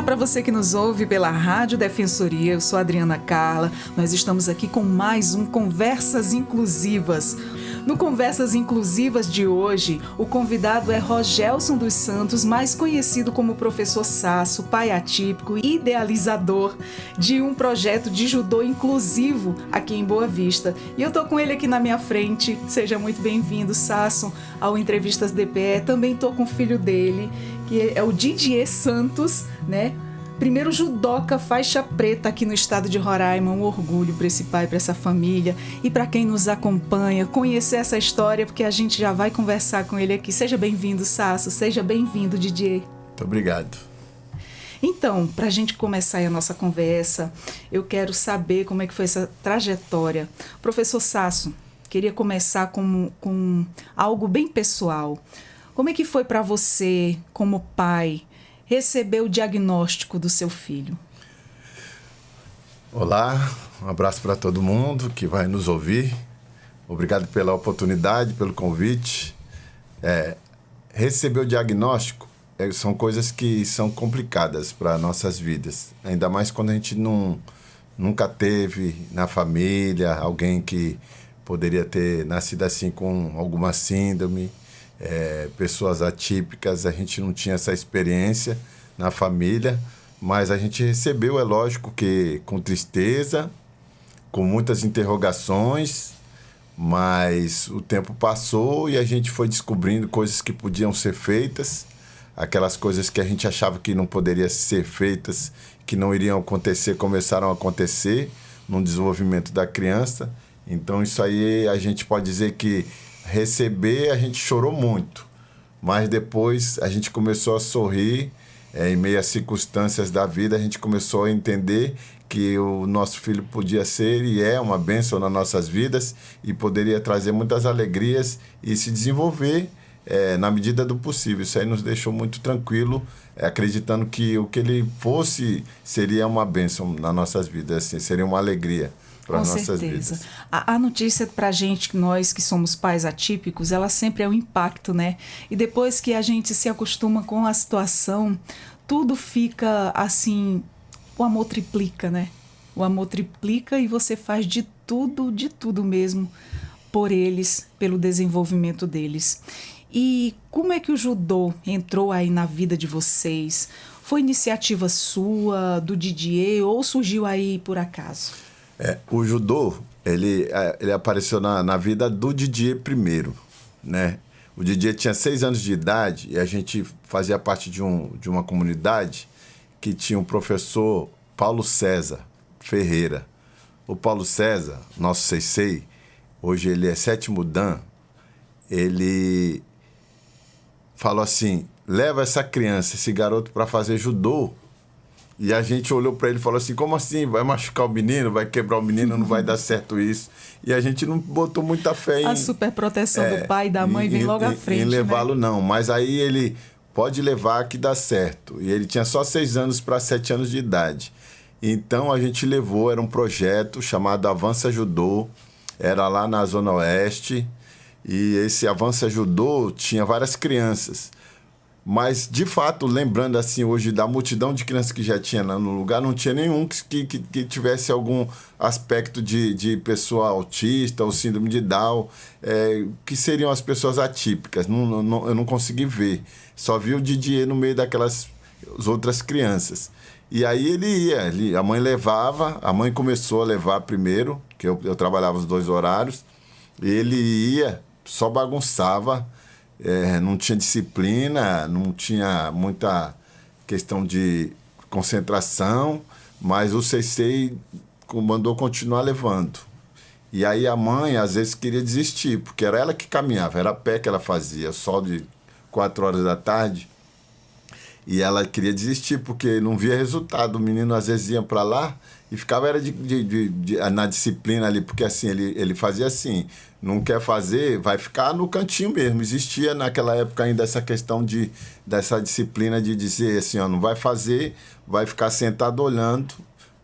Olá para você que nos ouve pela Rádio Defensoria, eu sou a Adriana Carla. Nós estamos aqui com mais um Conversas Inclusivas. No Conversas Inclusivas de hoje, o convidado é Rogelson dos Santos, mais conhecido como Professor Sasso, pai atípico e idealizador de um projeto de judô inclusivo aqui em Boa Vista. E eu estou com ele aqui na minha frente. Seja muito bem-vindo, Sasso, ao Entrevistas DPE. Também estou com o filho dele, que é o Didier Santos, né? Primeiro judoca faixa preta aqui no estado de Roraima. Um orgulho para esse pai, para essa família e para quem nos acompanha, conhecer essa história, porque a gente já vai conversar com ele aqui. Seja bem-vindo, Sasso. Seja bem-vindo, Didier. Muito obrigado. Então, para a gente começar a nossa conversa, eu quero saber como é que foi essa trajetória. Professor Sasso, queria começar com algo bem pessoal. Como é que foi para você, como pai, receber o diagnóstico do seu filho? Olá, um abraço para todo mundo que vai nos ouvir. Obrigado pela oportunidade, pelo convite. Receber o diagnóstico são coisas que são complicadas para nossas vidas. Ainda mais quando a gente nunca teve na família alguém que poderia ter nascido assim com alguma síndrome. Pessoas atípicas, a gente não tinha essa experiência na família, mas a gente recebeu, é lógico que com tristeza, com muitas interrogações, mas o tempo passou e a gente foi descobrindo coisas que podiam ser feitas, aquelas coisas que a gente achava que não poderiam ser feitas, que não iriam acontecer, começaram a acontecer no desenvolvimento da criança. Então isso aí a gente pode dizer que receber, a gente chorou muito, mas depois a gente começou a sorrir, em meio às circunstâncias da vida, a gente começou a entender que o nosso filho podia ser e é uma bênção nas nossas vidas e poderia trazer muitas alegrias e se desenvolver na medida do possível. Isso aí nos deixou muito tranquilo, acreditando que o que ele fosse seria uma bênção nas nossas vidas, assim, seria uma alegria para as nossas vidas. A notícia para gente, nós que somos pais atípicos, ela sempre é um impacto, né? E depois que a gente se acostuma com a situação, tudo fica assim, o amor triplica, né? O amor triplica e você faz de tudo mesmo por eles, pelo desenvolvimento deles. E como é que o judô entrou aí na vida de vocês? Foi iniciativa sua, do Didier, ou surgiu aí por acaso? O judô, ele apareceu na vida do Didier primeiro, né? O Didier tinha 6 anos de idade e a gente fazia parte de uma comunidade que tinha um professor Paulo César Ferreira. O Paulo César, nosso sensei, hoje ele é 7º dan, ele falou assim, leva essa criança, esse garoto para fazer judô. E a gente olhou para ele e falou assim, como assim? Vai machucar o menino? Vai quebrar o menino? Não vai dar certo isso. E a gente não botou muita fé em... A superproteção do pai e da mãe vem logo à frente, em levá-lo, né? não. Mas aí ele pode levar que dá certo. E ele tinha só 6 anos para 7 anos de idade. Então a gente levou, era um projeto chamado Avança Judô. Era lá na Zona Oeste. E esse Avança Judô tinha várias crianças. Mas, de fato, lembrando assim hoje da multidão de crianças que já tinha no lugar, não tinha nenhum que tivesse algum aspecto de pessoa autista ou síndrome de Down, que seriam as pessoas atípicas. Eu não consegui ver. Só vi o Didier no meio daquelas outras crianças. E aí ele ia, a mãe levava, a mãe começou a levar primeiro, que eu trabalhava os 2 horários, e ele ia, só bagunçava. Não tinha disciplina, não tinha muita questão de concentração, mas o sensei mandou continuar levando. E aí a mãe, às vezes, queria desistir, porque era ela que caminhava, era a pé que ela fazia, sol de 4 horas da tarde. E ela queria desistir, porque não via resultado. O menino, às vezes, ia para lá e ficava na disciplina ali, porque assim, ele fazia assim, não quer fazer, vai ficar no cantinho mesmo. Existia naquela época ainda essa questão dessa disciplina de dizer assim, ó, não vai fazer, vai ficar sentado olhando,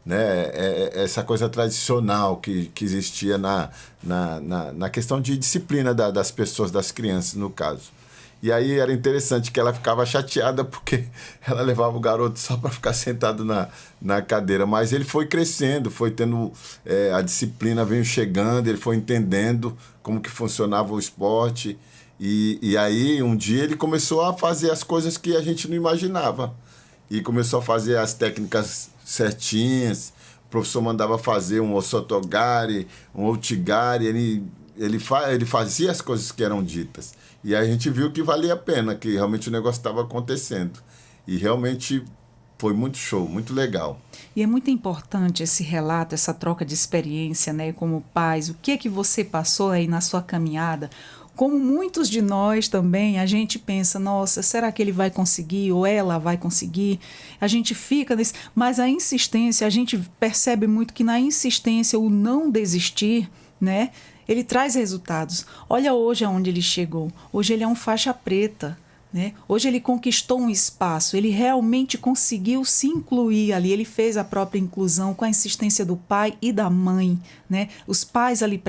né? Essa coisa tradicional que existia na questão de disciplina das pessoas, das crianças, no caso. E aí era interessante que ela ficava chateada porque ela levava o garoto só para ficar sentado na cadeira. Mas ele foi crescendo, foi tendo... a disciplina veio chegando, ele foi entendendo como que funcionava o esporte. E aí, um dia, ele começou a fazer as coisas que a gente não imaginava. E começou a fazer as técnicas certinhas. O professor mandava fazer um osotogari, um outigari. Ele fazia as coisas que eram ditas. E aí a gente viu que valia a pena, que realmente o negócio estava acontecendo. E realmente foi muito show, muito legal. E é muito importante esse relato, essa troca de experiência, né, como pais. O que é que você passou aí na sua caminhada? Como muitos de nós também, a gente pensa, nossa, será que ele vai conseguir ou ela vai conseguir? A gente fica nesse... Mas a insistência, a gente percebe muito que na insistência, o não desistir, né, ele traz resultados. Olha hoje aonde ele chegou. Hoje ele é um faixa preta. Né? Hoje ele conquistou um espaço, ele realmente conseguiu se incluir ali, ele fez a própria inclusão com a insistência do pai e da mãe, né? Os pais ali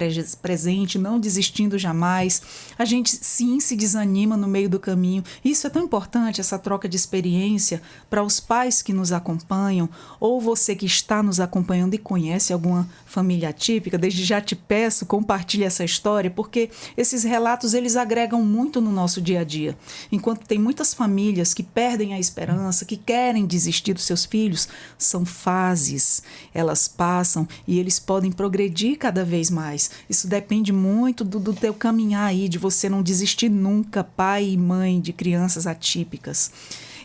presentes, não desistindo jamais. A gente sim se desanima no meio do caminho. Isso é tão importante, essa troca de experiência para os pais que nos acompanham, ou você que está nos acompanhando e conhece alguma família atípica, desde já te peço, compartilhe essa história, porque esses relatos eles agregam muito no nosso dia a dia. Enquanto tem muitas famílias que perdem a esperança, que querem desistir dos seus filhos, são fases, elas passam e eles podem progredir cada vez mais. Isso depende muito do teu caminhar aí, de você não desistir nunca, pai e mãe de crianças atípicas.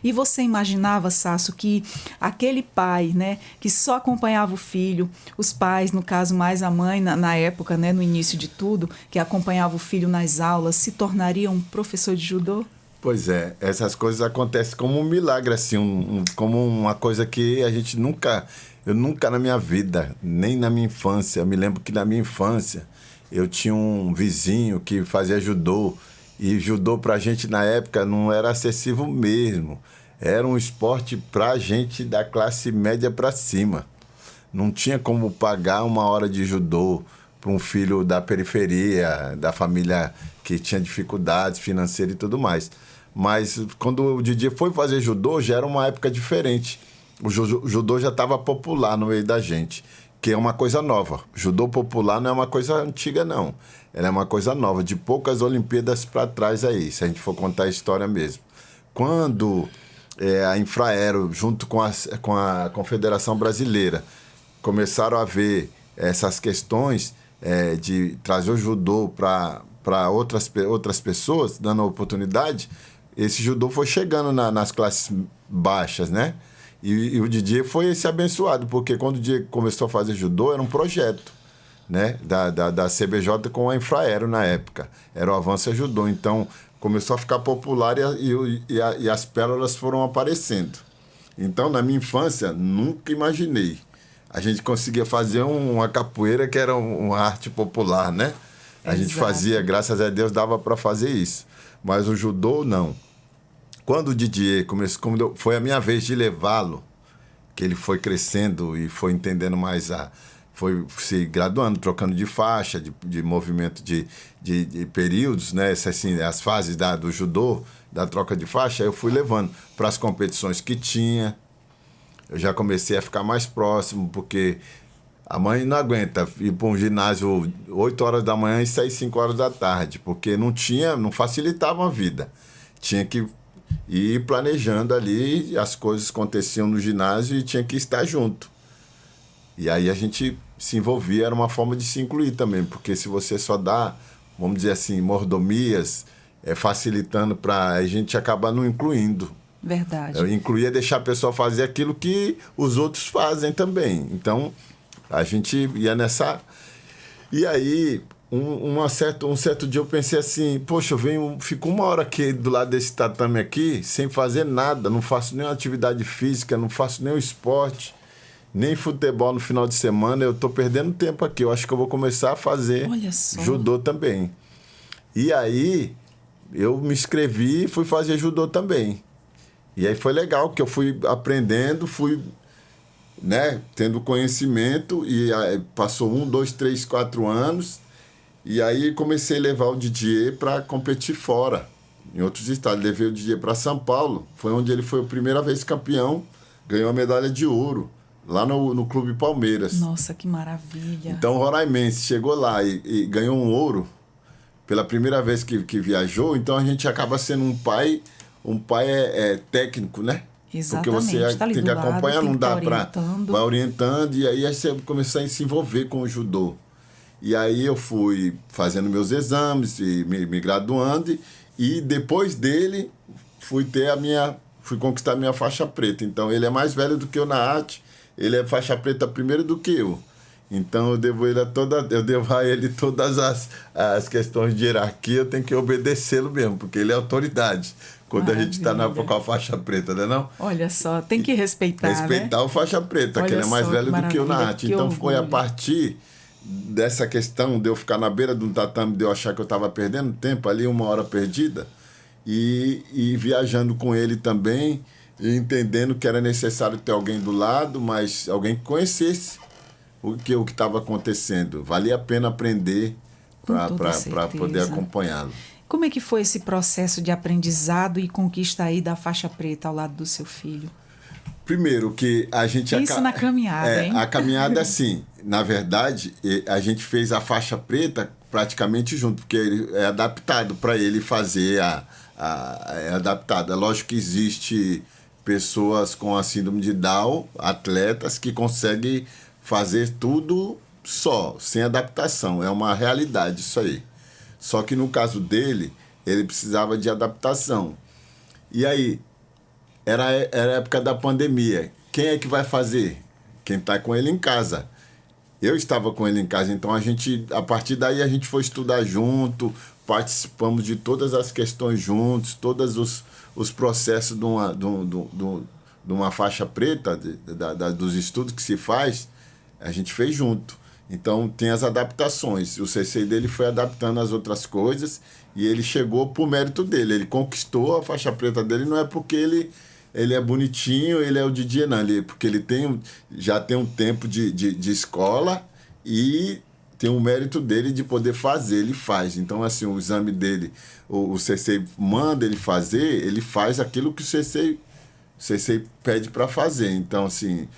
E você imaginava, Sasso, que aquele pai, né, que só acompanhava o filho, os pais, no caso mais a mãe, na época, né, no início de tudo, que acompanhava o filho nas aulas, se tornaria um professor de judô? Pois é, essas coisas acontecem como um milagre, assim, como uma coisa que a gente nunca... Eu nunca na minha vida, nem na minha infância, eu me lembro que na minha infância eu tinha um vizinho que fazia judô, e judô pra gente na época não era acessível mesmo. Era um esporte pra gente da classe média pra cima. Não tinha como pagar uma hora de judô para um filho da periferia, da família que tinha dificuldades financeiras e tudo mais. Mas quando o Didi foi fazer judô, já era uma época diferente. O judô já estava popular no meio da gente, que é uma coisa nova. Judô popular não é uma coisa antiga, não. Ela é uma coisa nova, de poucas Olimpíadas para trás aí, se a gente for contar a história mesmo. Quando a Infraero, junto com a Confederação Brasileira, começaram a ver essas questões de trazer o judô para outras pessoas, dando oportunidade, esse judô foi chegando nas classes baixas, né? E o Didier foi esse abençoado, porque quando o Didier começou a fazer judô, era um projeto, né? Da CBJ com a Infraero na época. Era o Avança Judô. Então, começou a ficar popular e as pérolas foram aparecendo. Então, na minha infância, nunca imaginei. A gente conseguia fazer uma capoeira que era uma arte popular, né? A gente fazia, graças a Deus, dava para fazer isso. Mas o judô, não. Quando o Didier começou, foi a minha vez de levá-lo, que ele foi crescendo e foi entendendo mais foi se graduando, trocando de faixa, de movimento de períodos, né? As fases do judô, da troca de faixa, eu fui levando para as competições que tinha. Eu já comecei a ficar mais próximo, porque a mãe não aguenta ir para um ginásio 8 horas da manhã e sair 5 horas da tarde, porque não facilitava a vida. Tinha que ir planejando ali, as coisas aconteciam no ginásio e tinha que estar junto. E aí a gente se envolvia, era uma forma de se incluir também, porque se você só dá, vamos dizer assim, mordomias, facilitando para a gente acabar não incluindo. Verdade. Eu incluía deixar a pessoa fazer aquilo que os outros fazem também. Então, a gente ia nessa... E aí, um certo dia eu pensei assim, poxa, fico uma hora aqui do lado desse tatame aqui, sem fazer nada, não faço nenhuma atividade física, não faço nenhum esporte, nem futebol no final de semana, eu estou perdendo tempo aqui, eu acho que eu vou começar a fazer judô também. E aí, eu me inscrevi e fui fazer judô também. E aí foi legal, que eu fui aprendendo, fui, né, tendo conhecimento, e aí passou 1, 2, 3, 4 anos, e aí comecei a levar o Didier para competir fora. em outros estados. Levei o DJ para São Paulo, foi onde ele foi a primeira vez campeão, ganhou a medalha de ouro, lá no Clube Palmeiras. Nossa, que maravilha. Então, o roraimense chegou lá e ganhou um ouro pela primeira vez que viajou, então a gente acaba sendo um pai técnico, né? Exatamente. Porque você tá ali tem que acompanhar, lado, não dá para... orientando. Vai orientando, e aí você começou a se envolver com o judô. E aí eu fui fazendo meus exames, e me graduando, e depois dele fui conquistar a minha faixa preta. Então ele é mais velho do que eu na arte, ele é faixa preta primeiro do que eu. Então eu devo a ele todas as questões de hierarquia, eu tenho que obedecê-lo mesmo, porque ele é autoridade. Quando a gente está com a faixa preta, né não? Olha só, tem que respeitar, Respeitar o faixa preta, Olha que ele é mais só, velho do que eu na maravilha, arte. que Então orgulho. foi a partir dessa questão de eu ficar na beira de um tatame, de eu achar que eu estava perdendo tempo ali, 1 hora perdida, e viajando com ele também, e entendendo que era necessário ter alguém do lado, mas alguém que conhecesse o que estava acontecendo. Valia a pena aprender para poder acompanhá-lo. Como é que foi esse processo de aprendizado e conquista aí da faixa preta ao lado do seu filho? Primeiro, que a gente... Isso na caminhada, hein? A caminhada, assim, na verdade, a gente fez a faixa preta praticamente junto, porque ele é adaptado para ele fazer é adaptado. É lógico que existe pessoas com a síndrome de Down, atletas, que conseguem fazer tudo só, sem adaptação. É uma realidade isso aí. Só que no caso dele, ele precisava de adaptação. E aí, era a época da pandemia. Quem é que vai fazer? Quem está com ele em casa. Eu estava com ele em casa, então a partir daí a gente foi estudar junto, participamos de todas as questões juntos, todos os processos de uma faixa preta, dos estudos que se faz, a gente fez junto. Então, tem as adaptações. O CC dele foi adaptando as outras coisas e ele chegou por mérito dele. Ele conquistou a faixa preta dele, não é porque ele é bonitinho, ele é o Didier, não. Porque ele já tem um tempo de escola e tem o mérito dele de poder fazer, ele faz. Então, assim, o exame dele, o CC manda ele fazer, ele faz aquilo que o CC pede para fazer. Então, assim...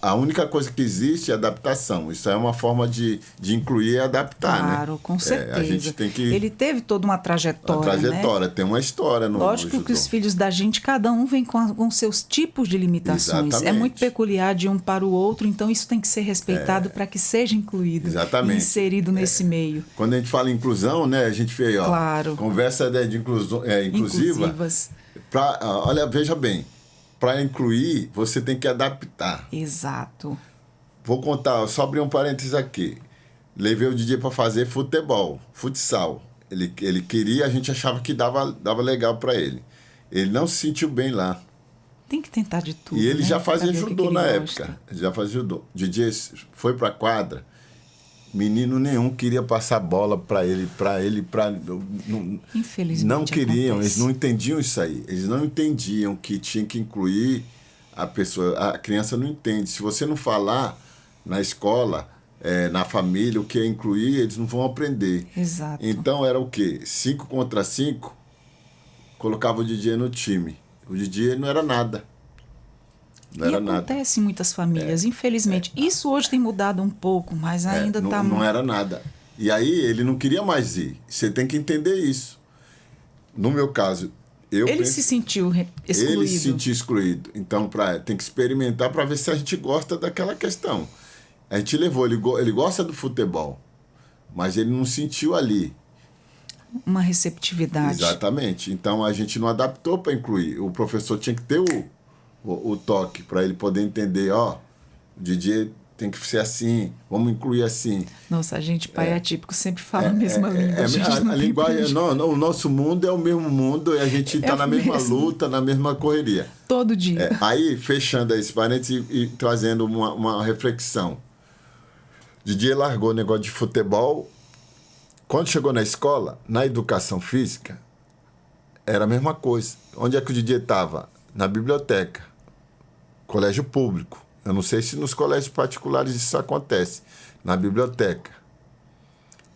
A única coisa que existe é adaptação. Isso é uma forma de incluir e adaptar, né? Claro, com certeza. A gente tem que... Ele teve toda uma trajetória, né? Tem uma história no Lógico que os filhos da gente, cada um vem com seus tipos de limitações. Exatamente. É muito peculiar de um para o outro, então isso tem que ser respeitado para que seja incluído. Exatamente. E inserido nesse meio. Quando a gente fala em inclusão, né? A gente vê, ó, claro. Conversa de inclusiva. Inclusivas. Olha, veja bem. Para incluir, você tem que adaptar. Exato. Vou contar, só abrir um parênteses aqui. Levei o DJ para fazer futsal. Ele queria, a gente achava que dava legal para ele. Ele não se sentiu bem lá. Tem que tentar de tudo. E ele já fazia judô na época. época. Já fazia judô. O DJ foi para a quadra. Menino nenhum queria passar bola para ele. Infelizmente não queriam, acontece. Eles não entendiam isso aí. Eles não entendiam que tinha que incluir a pessoa. A criança não entende. Se você não falar na escola, na família, o que é incluir, eles não vão aprender. Exato. Então era o quê? 5 contra 5, colocava o DJ no time. O DJ não era nada. Não era nada. Acontece em muitas famílias, infelizmente. Isso hoje tem mudado um pouco, mas ainda está... Não era nada. E aí ele não queria mais ir. Você tem que entender isso. No meu caso, ele se sentiu excluído. Ele se sentiu excluído. Então, tem que experimentar para ver se a gente gosta daquela questão. A gente levou, ele gosta do futebol, mas ele não sentiu ali uma receptividade. Exatamente. Então, a gente não adaptou para incluir. O professor tinha que ter o toque para ele poder entender, o DJ tem que ser assim, vamos incluir assim. Nossa, a gente, pai atípico, sempre fala a mesma língua. A linguagem, o nosso mundo é o mesmo mundo e a gente está na mesma luta, na mesma correria. Todo dia. Aí, fechando esse parênteses e trazendo uma reflexão. DJ largou o negócio de futebol. Quando chegou na escola, na educação física, era a mesma coisa. Onde é que o DJ estava? Na biblioteca. Colégio público. Eu não sei se nos colégios particulares isso acontece. Na biblioteca.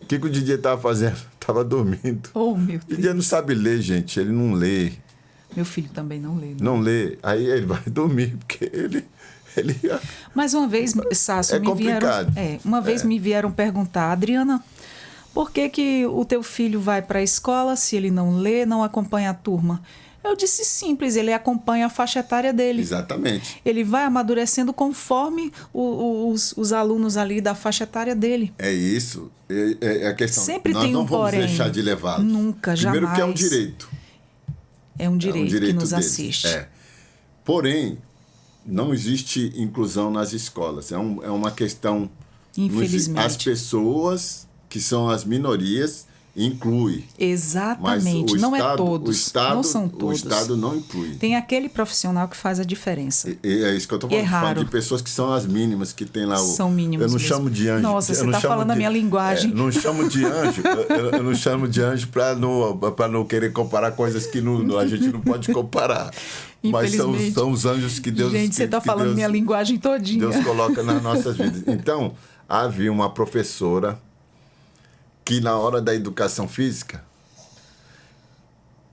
O que o DJ estava fazendo? estava dormindo. Oh, meu O Deus. DJ não sabe ler, gente. Ele não lê. Meu filho também não lê. Né? Não lê. Aí ele vai dormir, porque ele Mas uma vez, Sácio, É complicado. Uma vez me vieram perguntar, Adriana, por que o teu filho vai para a escola se ele não lê, não acompanha a turma? Eu disse simples, ele acompanha a faixa etária dele. Exatamente. Ele vai amadurecendo conforme os alunos ali da faixa etária dele. É isso. É a questão. Sempre Nós tem não um vamos porém. deixar de levá-los. Nunca, Primeiro jamais. que é um direito. É um direito que nos deles. assiste. Porém, não existe inclusão nas escolas. É uma questão... Infelizmente. As pessoas que são as minorias inclui. Exatamente. Mas não é todos. O Estado, não são todos. O Estado não inclui. Tem aquele profissional que faz a diferença. É isso que eu estou falando. Falando de pessoas que são as mínimas, que tem lá o... São mínimas Eu não mesmo. chamo de anjo. Nossa, você está falando a minha linguagem. Não chamo de anjo. Eu não chamo de anjo para não querer comparar coisas que a gente não pode comparar. Mas são os anjos que Deus... Gente, você está falando Deus, minha linguagem todinha. Deus coloca nas nossas vidas. Então, havia uma professora que na hora da educação física,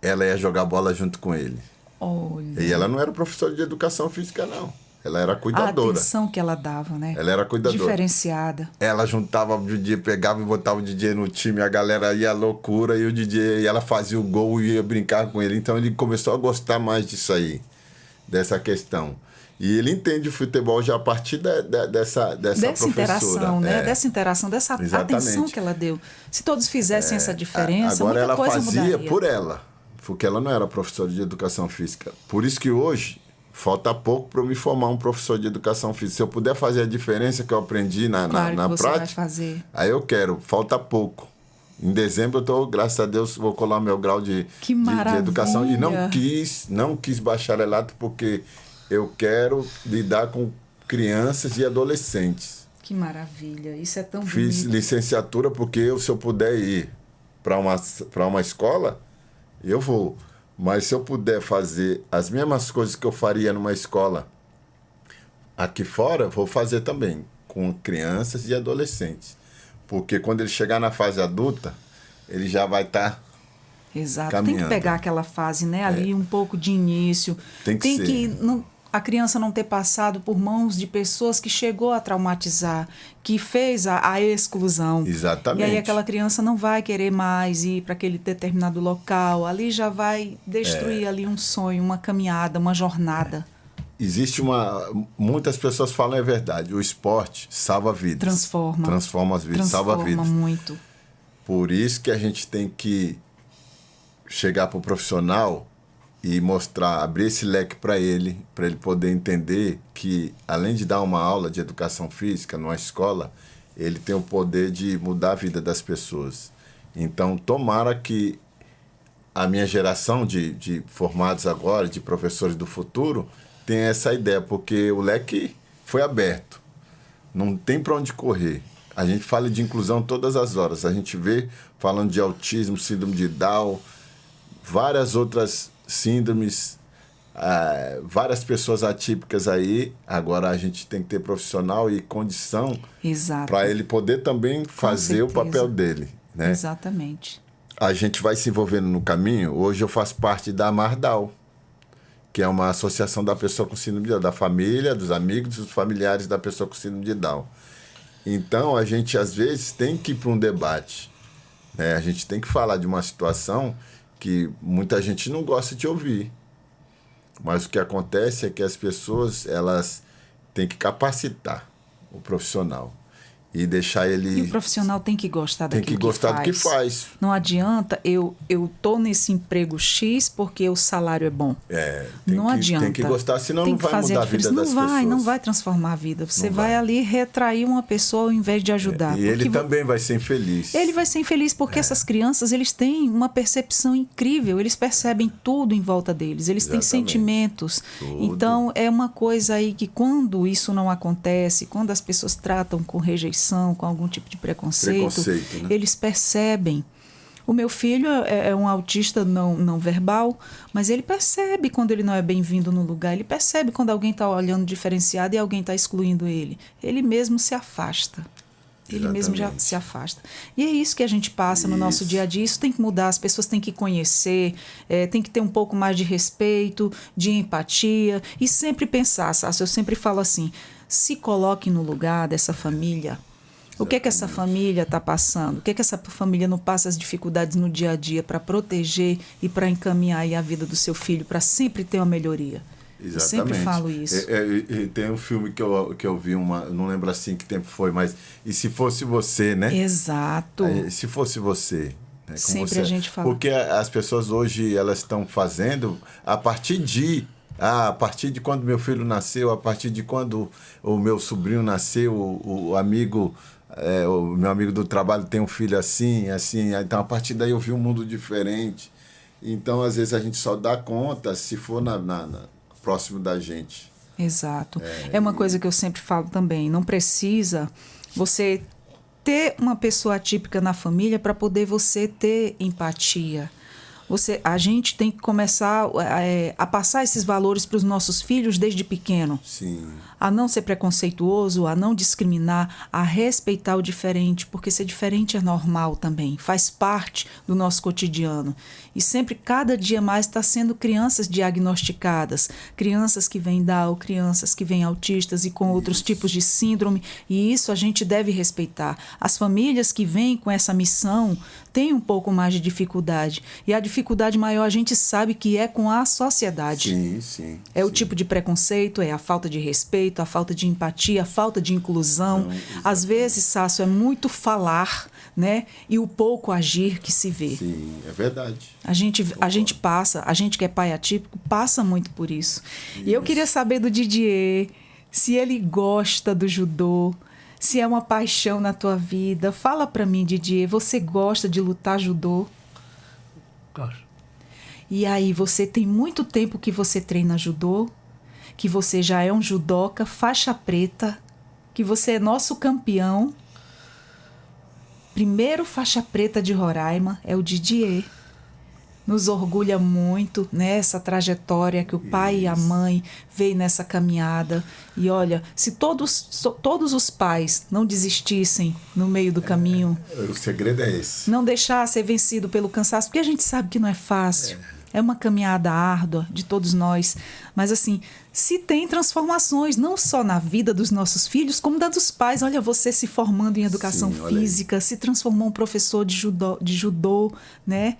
ela ia jogar bola junto com ele. Olha. E ela não era professora de educação física, não. Ela era cuidadora. A atenção que ela dava, né? Ela era cuidadora. Diferenciada. Ela juntava o DJ, pegava e botava o DJ no time, a galera ia à loucura e o DJ, e ela fazia o gol e ia brincar com ele. Então ele começou a gostar mais disso aí, dessa questão. E ele entende o futebol já a partir dessa professora. Interação, né? Dessa interação, dessa atenção que ela deu. Se todos fizessem essa diferença, agora muita coisa fazia mudaria. Por ela, porque ela não era professora de educação física. Por isso que hoje falta pouco para eu me formar um professor de educação física. Se eu puder fazer a diferença que eu aprendi na você prática, vai fazer. Aí eu quero. Falta pouco. Em dezembro eu tô, graças a Deus, vou colar meu grau de educação. E não quis bacharelato porque eu quero lidar com crianças e adolescentes. Que maravilha, isso é tão bonito. Fiz licenciatura porque se eu puder ir para uma escola, eu vou. Mas se eu puder fazer as mesmas coisas que eu faria numa escola aqui fora, vou fazer também com crianças e adolescentes. Porque quando ele chegar na fase adulta, ele já vai estar Exato, caminhando. Tem que pegar aquela fase, né? Ali um pouco de início. Tem que a criança não ter passado por mãos de pessoas que chegou a traumatizar, que fez a exclusão. Exatamente. E aí aquela criança não vai querer mais ir para aquele determinado local. Ali já vai destruir ali um sonho, uma caminhada, uma jornada. Existe muitas pessoas falam, é verdade, o esporte salva vidas. Transforma as vidas, salva vidas. Transforma muito. Por isso que a gente tem que chegar para o profissional e mostrar, abrir esse leque para ele poder entender que, além de dar uma aula de educação física numa escola, ele tem o poder de mudar a vida das pessoas. Então, tomara que a minha geração de formados agora, de professores do futuro, tenha essa ideia, porque o leque foi aberto. Não tem para onde correr. A gente fala de inclusão todas as horas. A gente vê falando de autismo, síndrome de Down, várias outras síndromes, várias pessoas atípicas aí. Agora a gente tem que ter profissional e condição para ele poder também fazer o papel dele. Né? Exatamente. A gente vai se envolvendo no caminho. Hoje eu faço parte da Mardal, que é uma associação da pessoa com síndrome de Down, da família, dos amigos, dos familiares da pessoa com síndrome de Down. Então a gente às vezes tem que ir para um debate, né? A gente tem que falar de uma situação que muita gente não gosta de ouvir. Mas o que acontece é que as pessoas, elas têm que capacitar o profissional e deixar ele... E o profissional tem que gostar daquilo que faz. Tem que gostar do que faz. Não adianta eu tô nesse emprego X porque o salário é bom. Não adianta. Tem que gostar, senão não vai mudar a vida das pessoas. Não vai transformar a vida. Você vai ali retrair uma pessoa ao invés de ajudar. E ele também vai ser infeliz. Ele vai ser infeliz porque essas crianças, eles têm uma percepção incrível. Eles percebem tudo em volta deles. Eles têm sentimentos. Tudo. Então, é uma coisa aí que quando isso não acontece, quando as pessoas tratam com rejeição, com algum tipo de preconceito, né? Eles percebem. O meu filho é um autista não verbal, mas ele percebe quando ele não é bem-vindo no lugar, ele percebe quando alguém está olhando diferenciado e alguém está excluindo ele. Ele mesmo se afasta. Ele mesmo já se afasta. E é isso que a gente passa no nosso dia a dia. Isso tem que mudar, as pessoas têm que conhecer, tem que ter um pouco mais de respeito, de empatia e sempre pensar, Sácio, eu sempre falo assim, se coloque no lugar dessa família. O que é que essa família está passando? O que é que essa família não passa as dificuldades no dia a dia para proteger e para encaminhar aí a vida do seu filho, para sempre ter uma melhoria? Exatamente. Eu sempre falo isso. Tem um filme que eu vi, não lembro assim que tempo foi, mas E Se Fosse Você, né? Exato. Se fosse você. Né? Sempre a gente fala. Porque as pessoas hoje, elas estão fazendo a partir de quando meu filho nasceu, a partir de quando o meu sobrinho nasceu, o meu amigo do trabalho tem um filho assim. Então, a partir daí eu vi um mundo diferente. Então, às vezes, a gente só dá conta se for próximo da gente. Exato. É uma coisa que eu sempre falo também. Não precisa você ter uma pessoa atípica na família para poder você ter empatia. A gente tem que começar a passar esses valores para os nossos filhos desde pequeno. Sim. A não ser preconceituoso, a não discriminar, a respeitar o diferente, porque ser diferente é normal também, faz parte do nosso cotidiano. E sempre, cada dia mais, está sendo crianças diagnosticadas, crianças que vêm Down, crianças que vêm autistas e com outros tipos de síndrome, e isso a gente deve respeitar. As famílias que vêm com essa missão têm um pouco mais de dificuldade, e a dificuldade maior a gente sabe que é com a sociedade. Sim. O tipo de preconceito, é a falta de respeito, a falta de empatia, a falta de inclusão. Às vezes, Sácio, é muito falar, né? E o pouco agir que se vê. Sim, é verdade. A gente passa, a gente que é pai atípico, passa muito por isso. E eu queria saber do Didier, se ele gosta do judô, se é uma paixão na tua vida. Fala pra mim, Didier, você gosta de lutar judô? Gosto. E aí, você tem muito tempo que você treina judô, que você já é um judoca, faixa preta, que você é nosso campeão. Primeiro faixa preta de Roraima é o Didier. Nos orgulha muito, né, essa trajetória que o pai e a mãe veem nessa caminhada. E olha, se todos os pais não desistissem no meio do caminho... O segredo é esse. Não deixar ser vencido pelo cansaço, porque a gente sabe que não é fácil. É uma caminhada árdua de todos nós. Mas assim, se tem transformações, não só na vida dos nossos filhos, como da dos pais. Olha, você se formando em educação física, se transformou um professor de judô, né?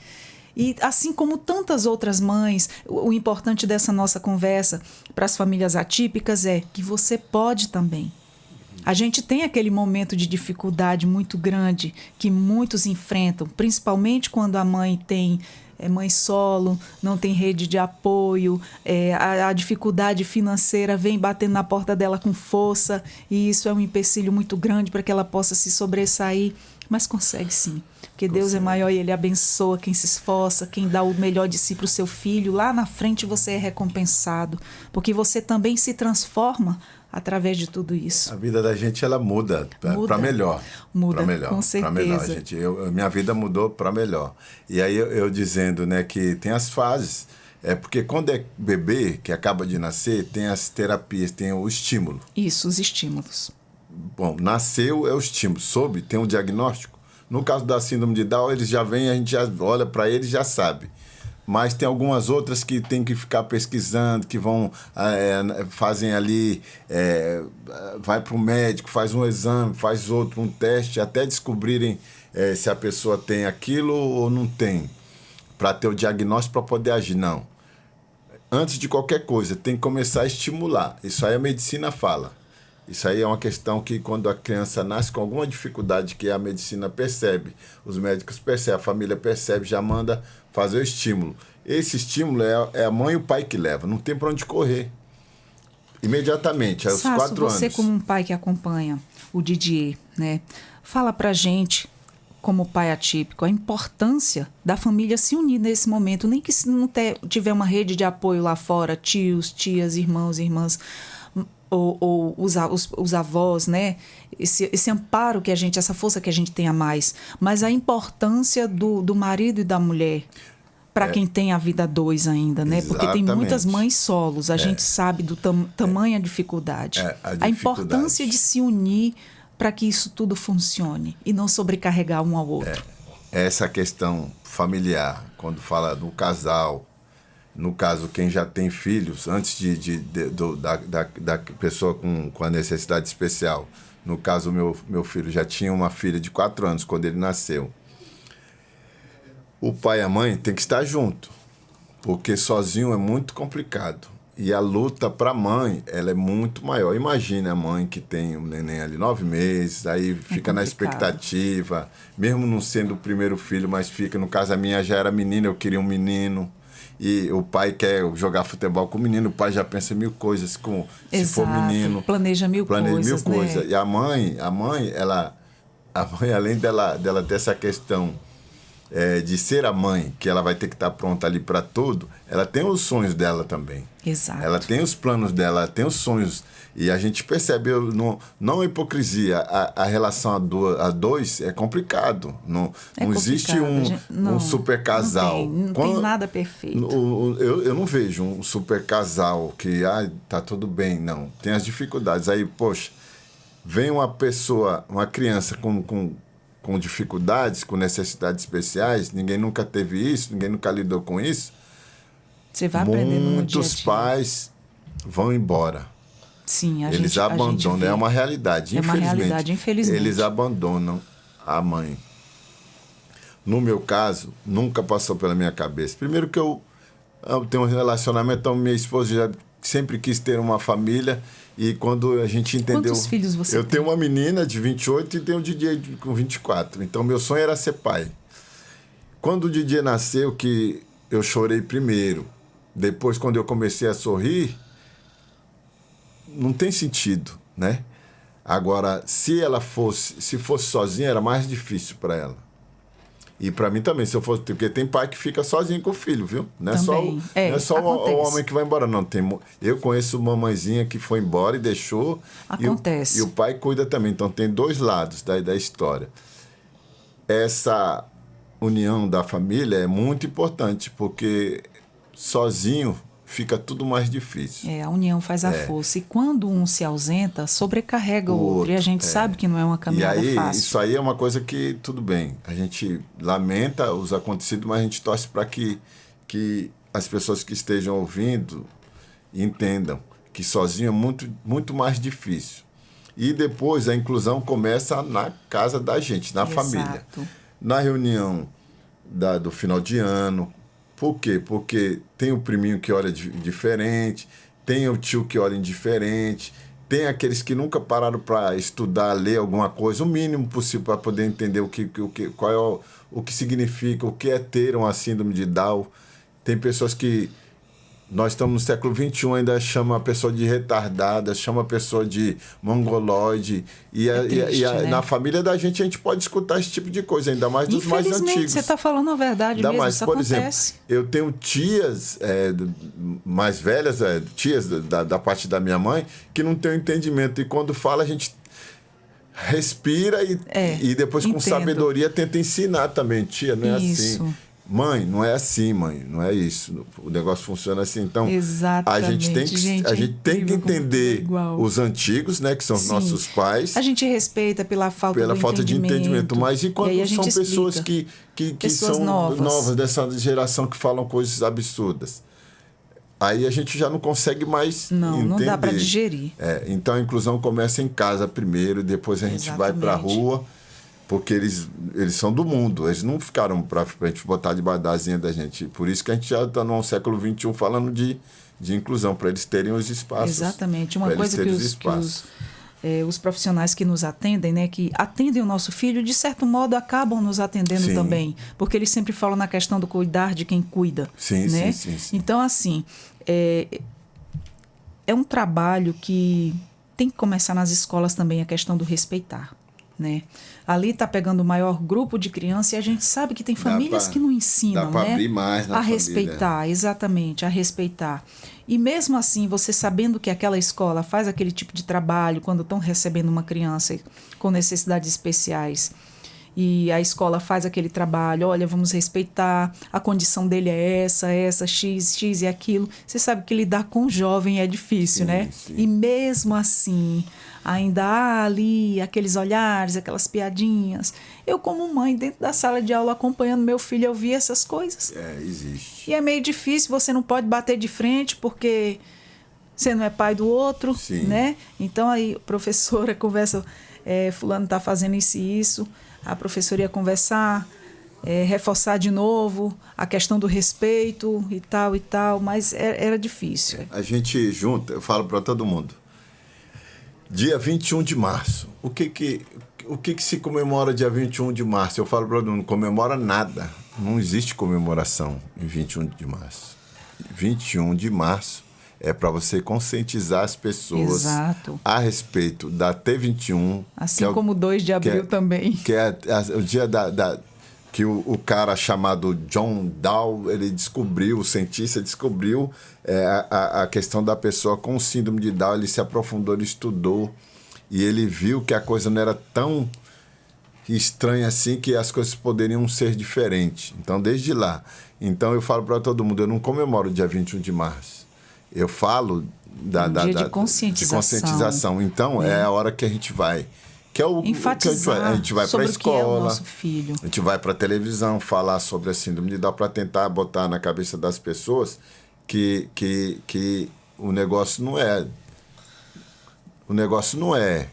E assim como tantas outras mães, o importante dessa nossa conversa para as famílias atípicas é que você pode também. A gente tem aquele momento de dificuldade muito grande que muitos enfrentam, principalmente quando a mãe tem mãe solo, não tem rede de apoio, a dificuldade financeira vem batendo na porta dela com força, e isso é um empecilho muito grande para que ela possa se sobressair, mas consegue sim. Porque Deus é maior e Ele abençoa quem se esforça, quem dá o melhor de si para o seu filho. Lá na frente você é recompensado, porque você também se transforma através de tudo isso. A vida da gente, ela muda para melhor. Muda, pra melhor, com certeza. Para melhor, gente. Minha vida mudou para melhor. E aí eu dizendo, né, que tem as fases. Porque quando é bebê, que acaba de nascer, tem as terapias, tem o estímulo. Isso, os estímulos. Bom, nasceu é o estímulo. Soube, tem um diagnóstico. No caso da síndrome de Down, eles já vêm, a gente já olha para eles e já sabe. Mas tem algumas outras que tem que ficar pesquisando, que vão, fazem ali, vai para o médico, faz um exame, faz outro, um teste, até descobrirem se a pessoa tem aquilo ou não tem, para ter o diagnóstico para poder agir. Não. Antes de qualquer coisa, tem que começar a estimular. Isso aí a medicina fala. Isso aí é uma questão que quando a criança nasce com alguma dificuldade que a medicina percebe, os médicos percebem, a família percebe, já manda fazer o estímulo. Esse estímulo é a mãe e o pai que leva, não tem para onde correr. Imediatamente, aos 4 anos. Você como um pai que acompanha o Didier, né, fala pra gente, como pai atípico, a importância da família se unir nesse momento, nem que se não tiver uma rede de apoio lá fora, tios, tias, irmãos, irmãs, ou os avós, né? Esse amparo que a gente, essa força que a gente tem a mais, mas a importância do marido e da mulher para quem tem a vida a dois ainda, né? Exatamente. Porque tem muitas mães solos, a gente sabe do tamanha dificuldade. A importância de se unir para que isso tudo funcione e não sobrecarregar um ao outro? Essa questão familiar, quando fala do casal, no caso, quem já tem filhos, antes da pessoa com a necessidade especial, no caso, meu filho já tinha uma filha de 4 anos quando ele nasceu. O pai e a mãe tem que estar junto, porque sozinho é muito complicado. E a luta para a mãe, ela é muito maior. Imagina a mãe que tem um neném ali 9 meses, aí fica na expectativa, mesmo não sendo o primeiro filho, mas fica. No caso, a minha já era menina, eu queria um menino. E o pai quer jogar futebol com o menino, o pai já pensa mil coisas se for menino. Planeja mil coisas, né? E a mãe, além dela ter essa questão de ser a mãe, que ela vai ter que estar pronta ali para tudo, ela tem os sonhos dela também. Exato. Ela tem os planos dela, ela tem os sonhos. E a gente percebe, não a hipocrisia, a relação a dois é complicado. Não existe um super casal. Não tem nada perfeito. Eu não vejo um super casal que tá tudo bem, não. Tem as dificuldades. Aí, poxa, vem uma criança com dificuldades, com necessidades especiais, ninguém nunca teve isso, ninguém nunca lidou com isso. Você vai aprendendo no dia a dia. Muitos pais vão embora. Sim, eles abandonam, é uma realidade. Infelizmente. Eles abandonam a mãe. No meu caso, nunca passou pela minha cabeça. Primeiro que eu tenho um relacionamento, então minha esposa já sempre quis ter uma família, e quando a gente entendeu... Quantos filhos você tem? Eu tenho uma menina de 28 e tenho um Didier com 24. Então, meu sonho era ser pai. Quando o Didier nasceu, que eu chorei primeiro. Depois, quando eu comecei a sorrir, não tem sentido, né? Agora, se fosse sozinha, era mais difícil para ela. E para mim também, se eu fosse... Porque tem pai que fica sozinho com o filho, viu? Não é só o homem que vai embora, não. Eu conheço uma mãezinha que foi embora e deixou. Acontece. E o pai cuida também. Então, tem dois lados da história. Essa união da família é muito importante, porque sozinho fica tudo mais difícil. A união faz a força. E quando um se ausenta, sobrecarrega o outro. E a gente sabe que não é uma caminhada fácil. Isso aí é uma coisa que, tudo bem, a gente lamenta os acontecidos, mas a gente torce para que as pessoas que estejam ouvindo entendam que sozinho é muito, muito mais difícil. E depois a inclusão começa na casa da gente, na família. Na reunião do final de ano. Por quê? Porque tem o priminho que olha diferente, tem o tio que olha indiferente, tem aqueles que nunca pararam para estudar, ler alguma coisa, o mínimo possível para poder entender o que significa, o que é ter uma síndrome de Down. Tem pessoas que... Nós estamos no século XXI, ainda chama a pessoa de retardada, chama a pessoa de mongoloide. Né? Na família da gente, a gente pode escutar esse tipo de coisa, ainda mais dos mais antigos. Você está falando a verdade mesmo, mais, isso por acontece. Exemplo, eu tenho tias mais velhas, tias da parte da minha mãe, que não têm entendimento. E quando fala, a gente respira e depois, com sabedoria, tenta ensinar também. Tia, não é assim. Mãe, não é assim, mãe, não é isso. O negócio funciona assim. Então, a gente tem que entender os antigos, né, que são os nossos pais. A gente respeita pela falta de entendimento. Mas e quando são pessoas que são novas, dessa geração, que falam coisas absurdas? Aí a gente já não consegue mais entender. Não dá para digerir. Então, a inclusão começa em casa primeiro, depois a gente vai para a rua. Porque eles são do mundo, eles não ficaram para a gente botar debaixo da asinha da gente. Por isso que a gente já está no século XXI falando de inclusão, para eles terem os espaços. Exatamente. Uma coisa que os profissionais que nos atendem, né, que atendem o nosso filho, de certo modo acabam nos atendendo também. Porque eles sempre falam na questão do cuidar de quem cuida. Sim. Então, assim, é um trabalho que tem que começar nas escolas também, a questão do respeitar. Né? Ali está pegando o maior grupo de crianças e a gente sabe que tem famílias que não ensinam, dá abrir mais na a respeitar, exatamente, a respeitar. E mesmo assim, você sabendo que aquela escola faz aquele tipo de trabalho quando estão recebendo uma criança com necessidades especiais e a escola faz aquele trabalho, olha, vamos respeitar, a condição dele é essa, X e aquilo. Você sabe que lidar com o jovem é difícil, Sim, né? sim. E mesmo assim, ainda há ali aqueles olhares, aquelas piadinhas. Eu, como mãe, dentro da sala de aula, acompanhando meu filho, eu vi essas coisas. Existe. E é meio difícil, você não pode bater de frente porque você não é pai do outro, Sim. né? Então aí a professora conversa, fulano está fazendo isso e isso, a professora ia conversar, reforçar de novo a questão do respeito e tal, mas era difícil. A gente junta, eu falo para todo mundo, dia 21 de março, o que se comemora dia 21 de março? Eu falo para todo mundo, não comemora nada, não existe comemoração em 21 de março. 21 de março é para você conscientizar as pessoas Exato. a respeito da T21. Assim como o 2 de abril também. Que é o dia que o cara chamado John Dow, ele descobriu, o cientista descobriu a questão da pessoa com síndrome de Down. Ele se aprofundou, ele estudou e ele viu que a coisa não era tão estranha assim, que as coisas poderiam ser diferentes. Então, desde lá. Então, eu falo para todo mundo, eu não comemoro o dia 21 de março. Eu falo de conscientização. Então, é a hora que a gente vai. Que é o enfatizar a gente vai para a escola, que é o nosso filho. A gente vai para a televisão falar sobre a síndrome de Down para tentar botar na cabeça das pessoas que o negócio não é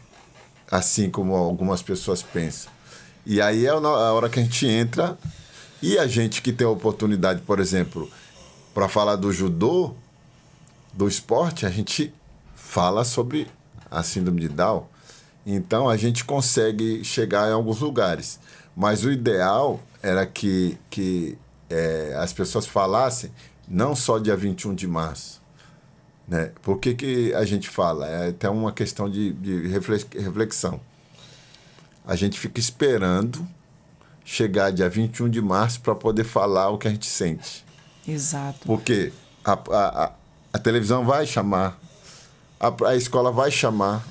assim como algumas pessoas pensam. E aí é a hora que a gente entra, e a gente que tem a oportunidade, por exemplo, para falar do judô, do esporte, a gente fala sobre a síndrome de Down. Então, a gente consegue chegar em alguns lugares. Mas o ideal era que as pessoas falassem não só dia 21 de março. Né? Por que a gente fala? É até uma questão de reflexão. A gente fica esperando chegar dia 21 de março para poder falar o que a gente sente. Exato. Porque a televisão vai chamar, a escola vai chamar,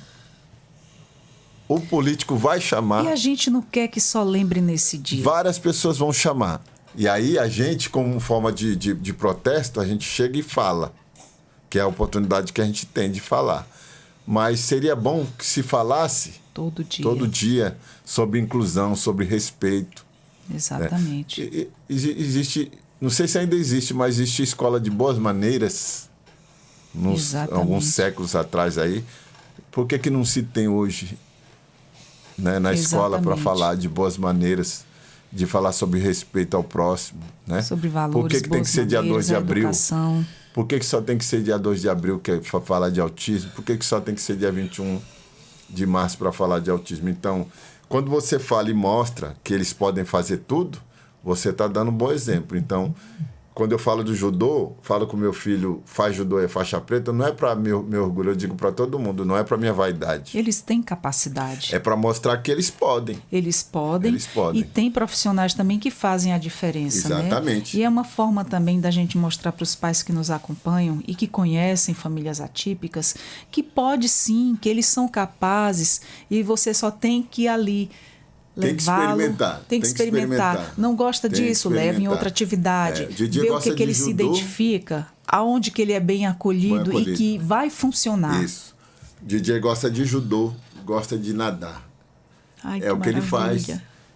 o político vai chamar. E a gente não quer que só lembre nesse dia. Várias pessoas vão chamar. E aí a gente, como forma de protesto, a gente chega e fala. Que é a oportunidade que a gente tem de falar. Mas seria bom que se falasse todo dia sobre inclusão, sobre respeito. Exatamente. Existe, não sei se ainda existe, mas existe escola de boas maneiras, alguns séculos atrás aí. Por que não se tem hoje, né, na escola para falar de boas maneiras, de falar sobre respeito ao próximo, né? Sobre valores, por que tem que ser dia 2 de abril? Educação. Por que só tem que ser dia 2 de abril que é para falar de autismo? Por que só tem que ser dia 21 de março para falar de autismo? Então, quando você fala e mostra que eles podem fazer tudo, você está dando um bom exemplo. Então, quando eu falo do judô, falo com meu filho, faz judô é faixa preta, não é para meu orgulho, eu digo para todo mundo, não é para minha vaidade. Eles têm capacidade. É para mostrar que eles podem. Eles podem. E tem profissionais também que fazem a diferença. Exatamente. Né? E é uma forma também da gente mostrar para os pais que nos acompanham e que conhecem famílias atípicas que pode sim, que eles são capazes e você só tem que ir ali. Tem que experimentar. Tem que experimentar. Não gosta disso, leve em outra atividade. Vê o que ele se identifica, aonde que ele é bem acolhido e que vai funcionar. Isso. DJ gosta de judô, gosta de nadar. Ai, é o que ele faz.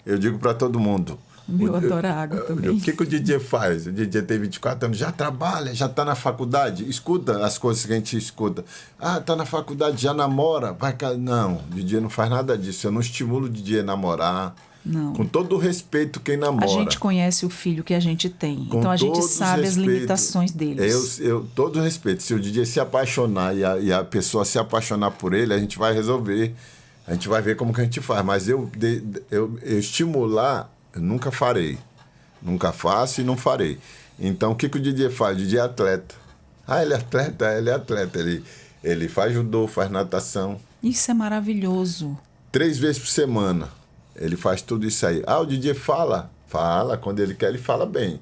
Eu digo para todo mundo. Eu adoro a água também. O que o DJ faz? O DJ tem 24 anos, já trabalha, já está na faculdade, escuta as coisas que a gente escuta. Ah, está na faculdade, já namora. Não, o DJ não faz nada disso. Eu não estimulo o DJ a namorar. Não. Com todo o respeito quem namora. A gente conhece o filho que a gente tem. Então a gente sabe as limitações deles. Todo respeito. Se o DJ se apaixonar e a pessoa se apaixonar por ele, a gente vai resolver. A gente vai ver como que a gente faz. Mas eu estimular... Eu nunca farei. Nunca faço e não farei. Então, o que o DJ faz? O DJ é atleta. Ah, ele é atleta? Ele é atleta. Ele faz judô, faz natação. Isso é maravilhoso. 3 vezes por semana. Ele faz tudo isso aí. Ah, o DJ fala? Fala. Quando ele quer, ele fala bem.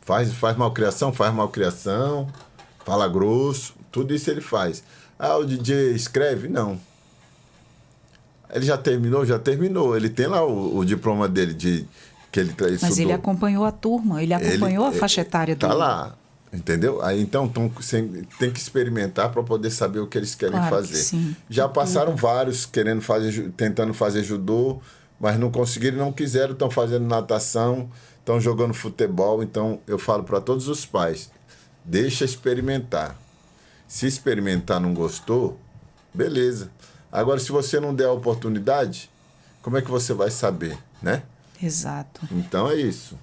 Faz malcriação? Faz malcriação. Fala grosso. Tudo isso ele faz. Ah, o DJ escreve? Não. Ele já terminou? Já terminou. Ele tem lá o diploma dele que ele estudou. Mas ele acompanhou a turma, ele acompanhou a faixa etária dele. Tá lá, entendeu? Aí então tem que experimentar para poder saber o que eles querem fazer. Que sim. Já passaram vários tentando fazer judô, mas não conseguiram, não quiseram, estão fazendo natação, estão jogando futebol. Então eu falo para todos os pais, deixa experimentar. Se experimentar não gostou, beleza. Agora, se você não der a oportunidade, como é que você vai saber, né? Exato. Então é isso.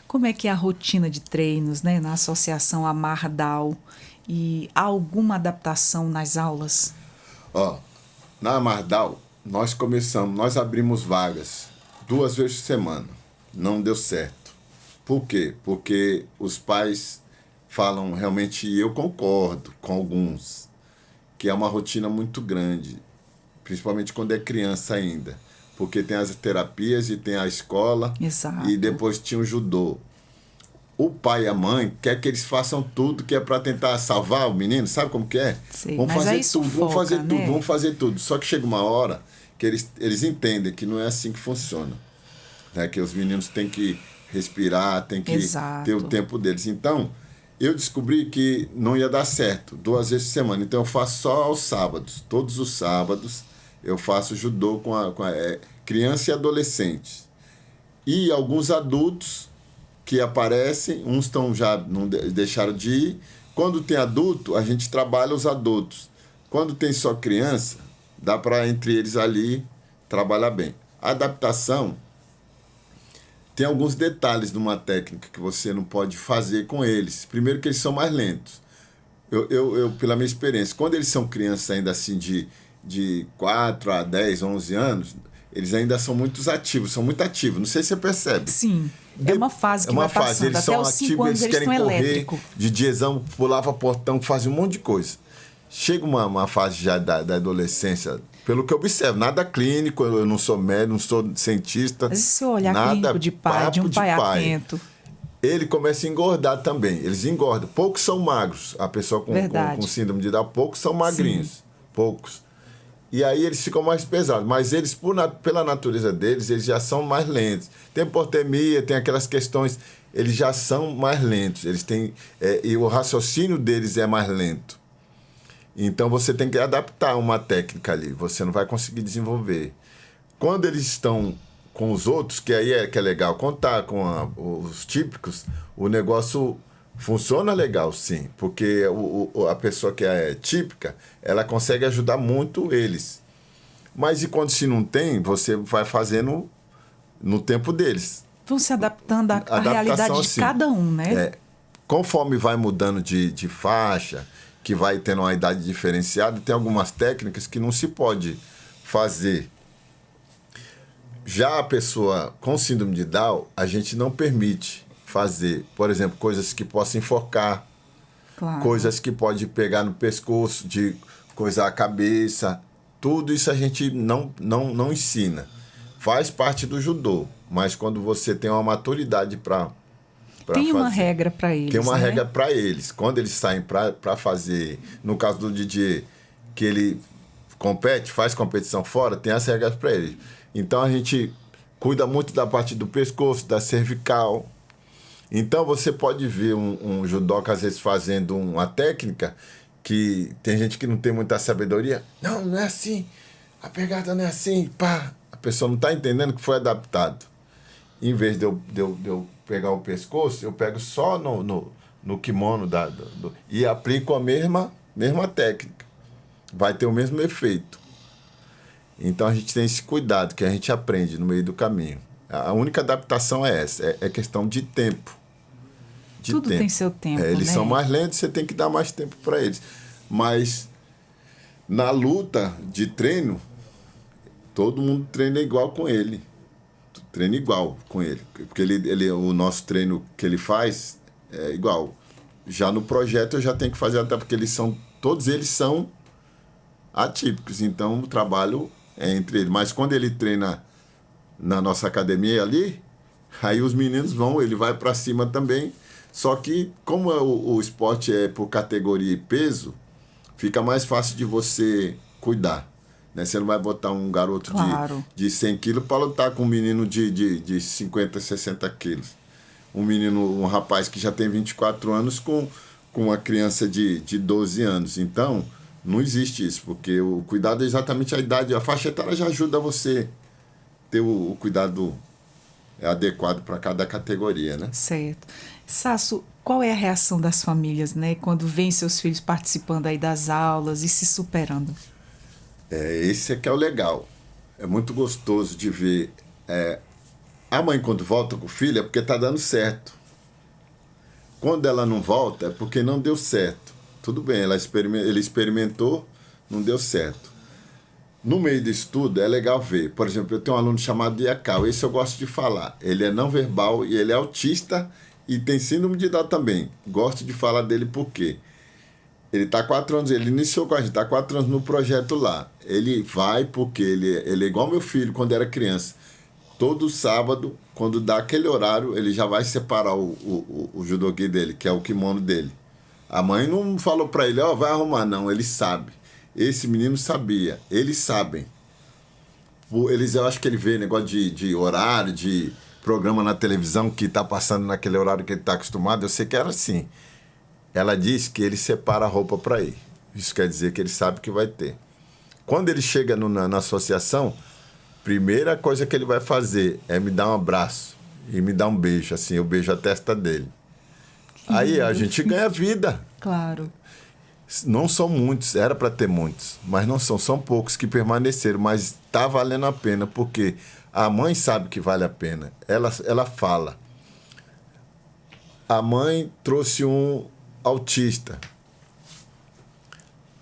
Como é que é a rotina de treinos, né, na Associação Amardal? E há alguma adaptação nas aulas? Na Amardal, nós abrimos vagas 2 vezes por semana. Não deu certo. Por quê? Porque os pais falam, realmente, e eu concordo com alguns, que é uma rotina muito grande, principalmente quando é criança ainda. Porque tem as terapias e tem a escola. Exato. E depois tinha o judô. O pai e a mãe quer que eles façam tudo que é para tentar salvar o menino, sabe como que é? Sim, vamos mas fazer aí tudo, sufoca, vamos fazer né? tudo, vamos fazer tudo. Só que chega uma hora que eles entendem que não é assim que funciona. Né? Que os meninos têm que respirar, têm que Exato. ter o tempo deles. Então, eu descobri que não ia dar certo 2 vezes por semana. Então, eu faço só aos sábados. Todos os sábados eu faço judô com criança e adolescentes. E alguns adultos que aparecem, uns já não deixaram de ir. Quando tem adulto, a gente trabalha os adultos. Quando tem só criança, dá para entre eles ali trabalhar bem. A adaptação tem alguns detalhes numa técnica que você não pode fazer com eles. Primeiro que eles são mais lentos. Eu pela minha experiência, quando eles são crianças ainda assim de 4 a 10, 11 anos, eles ainda são muito ativos. Não sei se você percebe. Sim, é uma fase que vai passando. Eles Até são os 5 ativos, anos eles eles querem estão correr, elétricos. de diezão, pulava portão, fazia um monte de coisa. Chega uma fase já da adolescência, pelo que eu observo, nada clínico, eu não sou médico, não sou cientista. Mas e se eu olhar nada, clínico de pai, de um pai atento? Ele começa a engordar também, eles engordam. Poucos são magros, a pessoa com síndrome de Down, poucos são magrinhos, sim. Poucos. E aí eles ficam mais pesados, mas eles, pela natureza deles, eles já são mais lentos. Tem hipotermia, tem aquelas questões, eles já são mais lentos, eles têm, e o raciocínio deles é mais lento. Então você tem que adaptar uma técnica ali, você não vai conseguir desenvolver. Quando eles estão com os outros, que aí é legal contar com os típicos, o negócio funciona legal, sim, porque a pessoa que é típica, ela consegue ajudar muito eles. Mas e quando se não tem, você vai fazendo no tempo deles. Vão se adaptando à realidade de assim, cada um, né? Conforme vai mudando de faixa, que vai tendo uma idade diferenciada, tem algumas técnicas que não se pode fazer. Já a pessoa com síndrome de Down, a gente não permite fazer, por exemplo, coisas que possam enforcar, claro. Coisas que pode pegar no pescoço, de coisar a cabeça, tudo isso a gente não ensina. Faz parte do judô, mas quando você tem uma maturidade para tem fazer, uma regra para eles. tem uma regra para eles. Quando eles saem para fazer, no caso do Didier, que ele compete, faz competição fora, tem as regras para ele. Então a gente cuida muito da parte do pescoço, da cervical. Então você pode ver um judoca às vezes fazendo uma técnica que tem gente que não tem muita sabedoria. Não é assim. A pegada não é assim. Pá. A pessoa não está entendendo que foi adaptado. Em vez de eu pegar o pescoço, eu pego só no kimono e aplico a mesma técnica. Vai ter o mesmo efeito. Então a gente tem esse cuidado que a gente aprende no meio do caminho. A única adaptação é essa, é questão de tempo. Tudo tem seu tempo, eles né? são mais lentos, você tem que dar mais tempo para eles. Mas na luta de treino, todo mundo treina igual com ele. Treina igual com ele. Porque o nosso treino que ele faz é igual. Já no projeto eu já tenho que fazer, até porque todos eles são atípicos. Então o trabalho é entre eles. Mas quando ele treina na nossa academia ali, aí os meninos ele vai para cima também. Só que, como o esporte é por categoria e peso, fica mais fácil de você cuidar. Né? Você não vai botar um garoto Claro. de 100 quilos para lutar com um menino de 50, 60 quilos. Um rapaz que já tem 24 anos com uma criança de 12 anos. Então, não existe isso, porque o cuidado é exatamente a idade. A faixa etária já ajuda você ter o cuidado adequado para cada categoria, né? Certo. Sasso, qual é a reação das famílias, né, quando veem seus filhos participando aí das aulas e se superando? Esse é que é o legal. É muito gostoso de ver. A mãe, quando volta com o filho, é porque tá dando certo. Quando ela não volta, é porque não deu certo. Tudo bem, ele experimentou, não deu certo. No meio do estudo, é legal ver. Por exemplo, eu tenho um aluno chamado Iacal. Esse eu gosto de falar. Ele é não verbal e ele é autista e tem síndrome de Down também. Gosto de falar dele por quê? Ele está 4 anos, ele iniciou com a gente, está 4 anos no projeto lá. Ele vai porque ele é igual meu filho quando era criança. Todo sábado, quando dá aquele horário, ele já vai separar o judogi dele, que é o kimono dele. A mãe não falou para ele, vai arrumar, não, ele sabe. Esse menino sabia, eles sabem. Eu acho que ele vê negócio de horário, de programa na televisão que está passando naquele horário que ele está acostumado. Eu sei que era assim. Ela disse que ele separa a roupa para ir. Isso quer dizer que ele sabe que vai ter. Quando ele chega na associação, primeira coisa que ele vai fazer é me dar um abraço e me dar um beijo, assim, eu beijo a testa dele. Aí a gente ganha vida. Claro. Não são muitos, era para ter muitos, mas não são poucos que permaneceram, mas está valendo a pena, porque a mãe sabe que vale a pena, ela fala. A mãe trouxe um autista,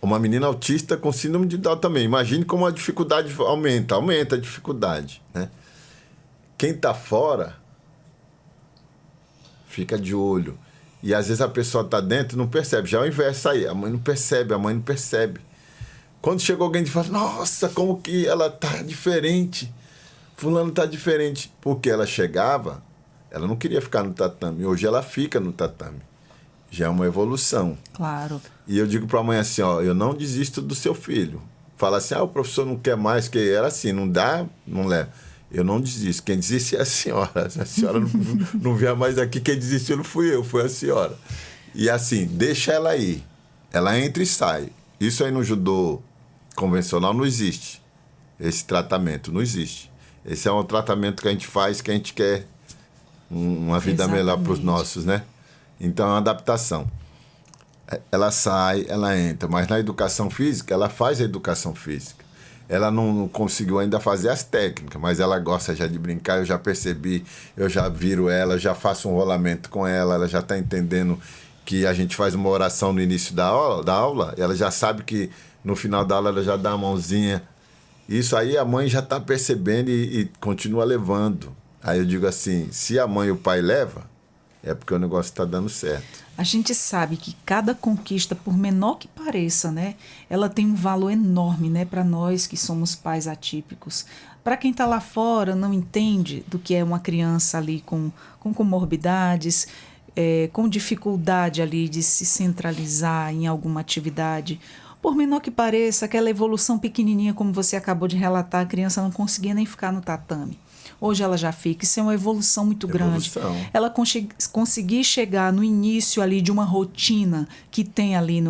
uma menina autista com síndrome de Down também. Imagine como a dificuldade aumenta a dificuldade, né? Quem está fora fica de olho. E às vezes a pessoa está dentro e não percebe. Já é o inverso aí. A mãe não percebe. Quando chega alguém e fala, nossa, como que ela tá diferente. Fulano tá diferente. Porque ela chegava, ela não queria ficar no tatame. Hoje ela fica no tatame. Já é uma evolução. Claro. E eu digo para a mãe assim, eu não desisto do seu filho. Fala assim, o professor não quer mais, que era assim, não dá, não leva. Eu não desisto. Quem desiste é a senhora. Se a senhora não vier mais aqui, quem desistiu não fui eu, foi a senhora. E assim, deixa ela ir. Ela entra e sai. Isso aí no judô convencional não existe. Esse tratamento não existe. Esse é um tratamento que a gente faz, que a gente quer uma vida melhor para os nossos, né? Então é uma adaptação. Ela sai, ela entra. Mas na educação física, ela faz a educação física. Ela não conseguiu ainda fazer as técnicas, mas ela gosta já de brincar, eu já percebi, eu já viro ela, já faço um rolamento com ela, ela já está entendendo que a gente faz uma oração no início da aula, ela já sabe que no final da aula ela já dá a mãozinha. Isso aí a mãe já está percebendo e continua levando. Aí eu digo assim, se a mãe e o pai levam, é porque o negócio está dando certo. A gente sabe que cada conquista, por menor que pareça, né, ela tem um valor enorme, né, para nós que somos pais atípicos. Para quem está lá fora, não entende do que é uma criança ali com comorbidades, com dificuldade ali de se centralizar em alguma atividade. Por menor que pareça, aquela evolução pequenininha, como você acabou de relatar, a criança não conseguia nem ficar no tatame. Hoje ela já fica. Isso é uma evolução muito grande. Ela conseguir chegar no início ali de uma rotina que tem ali,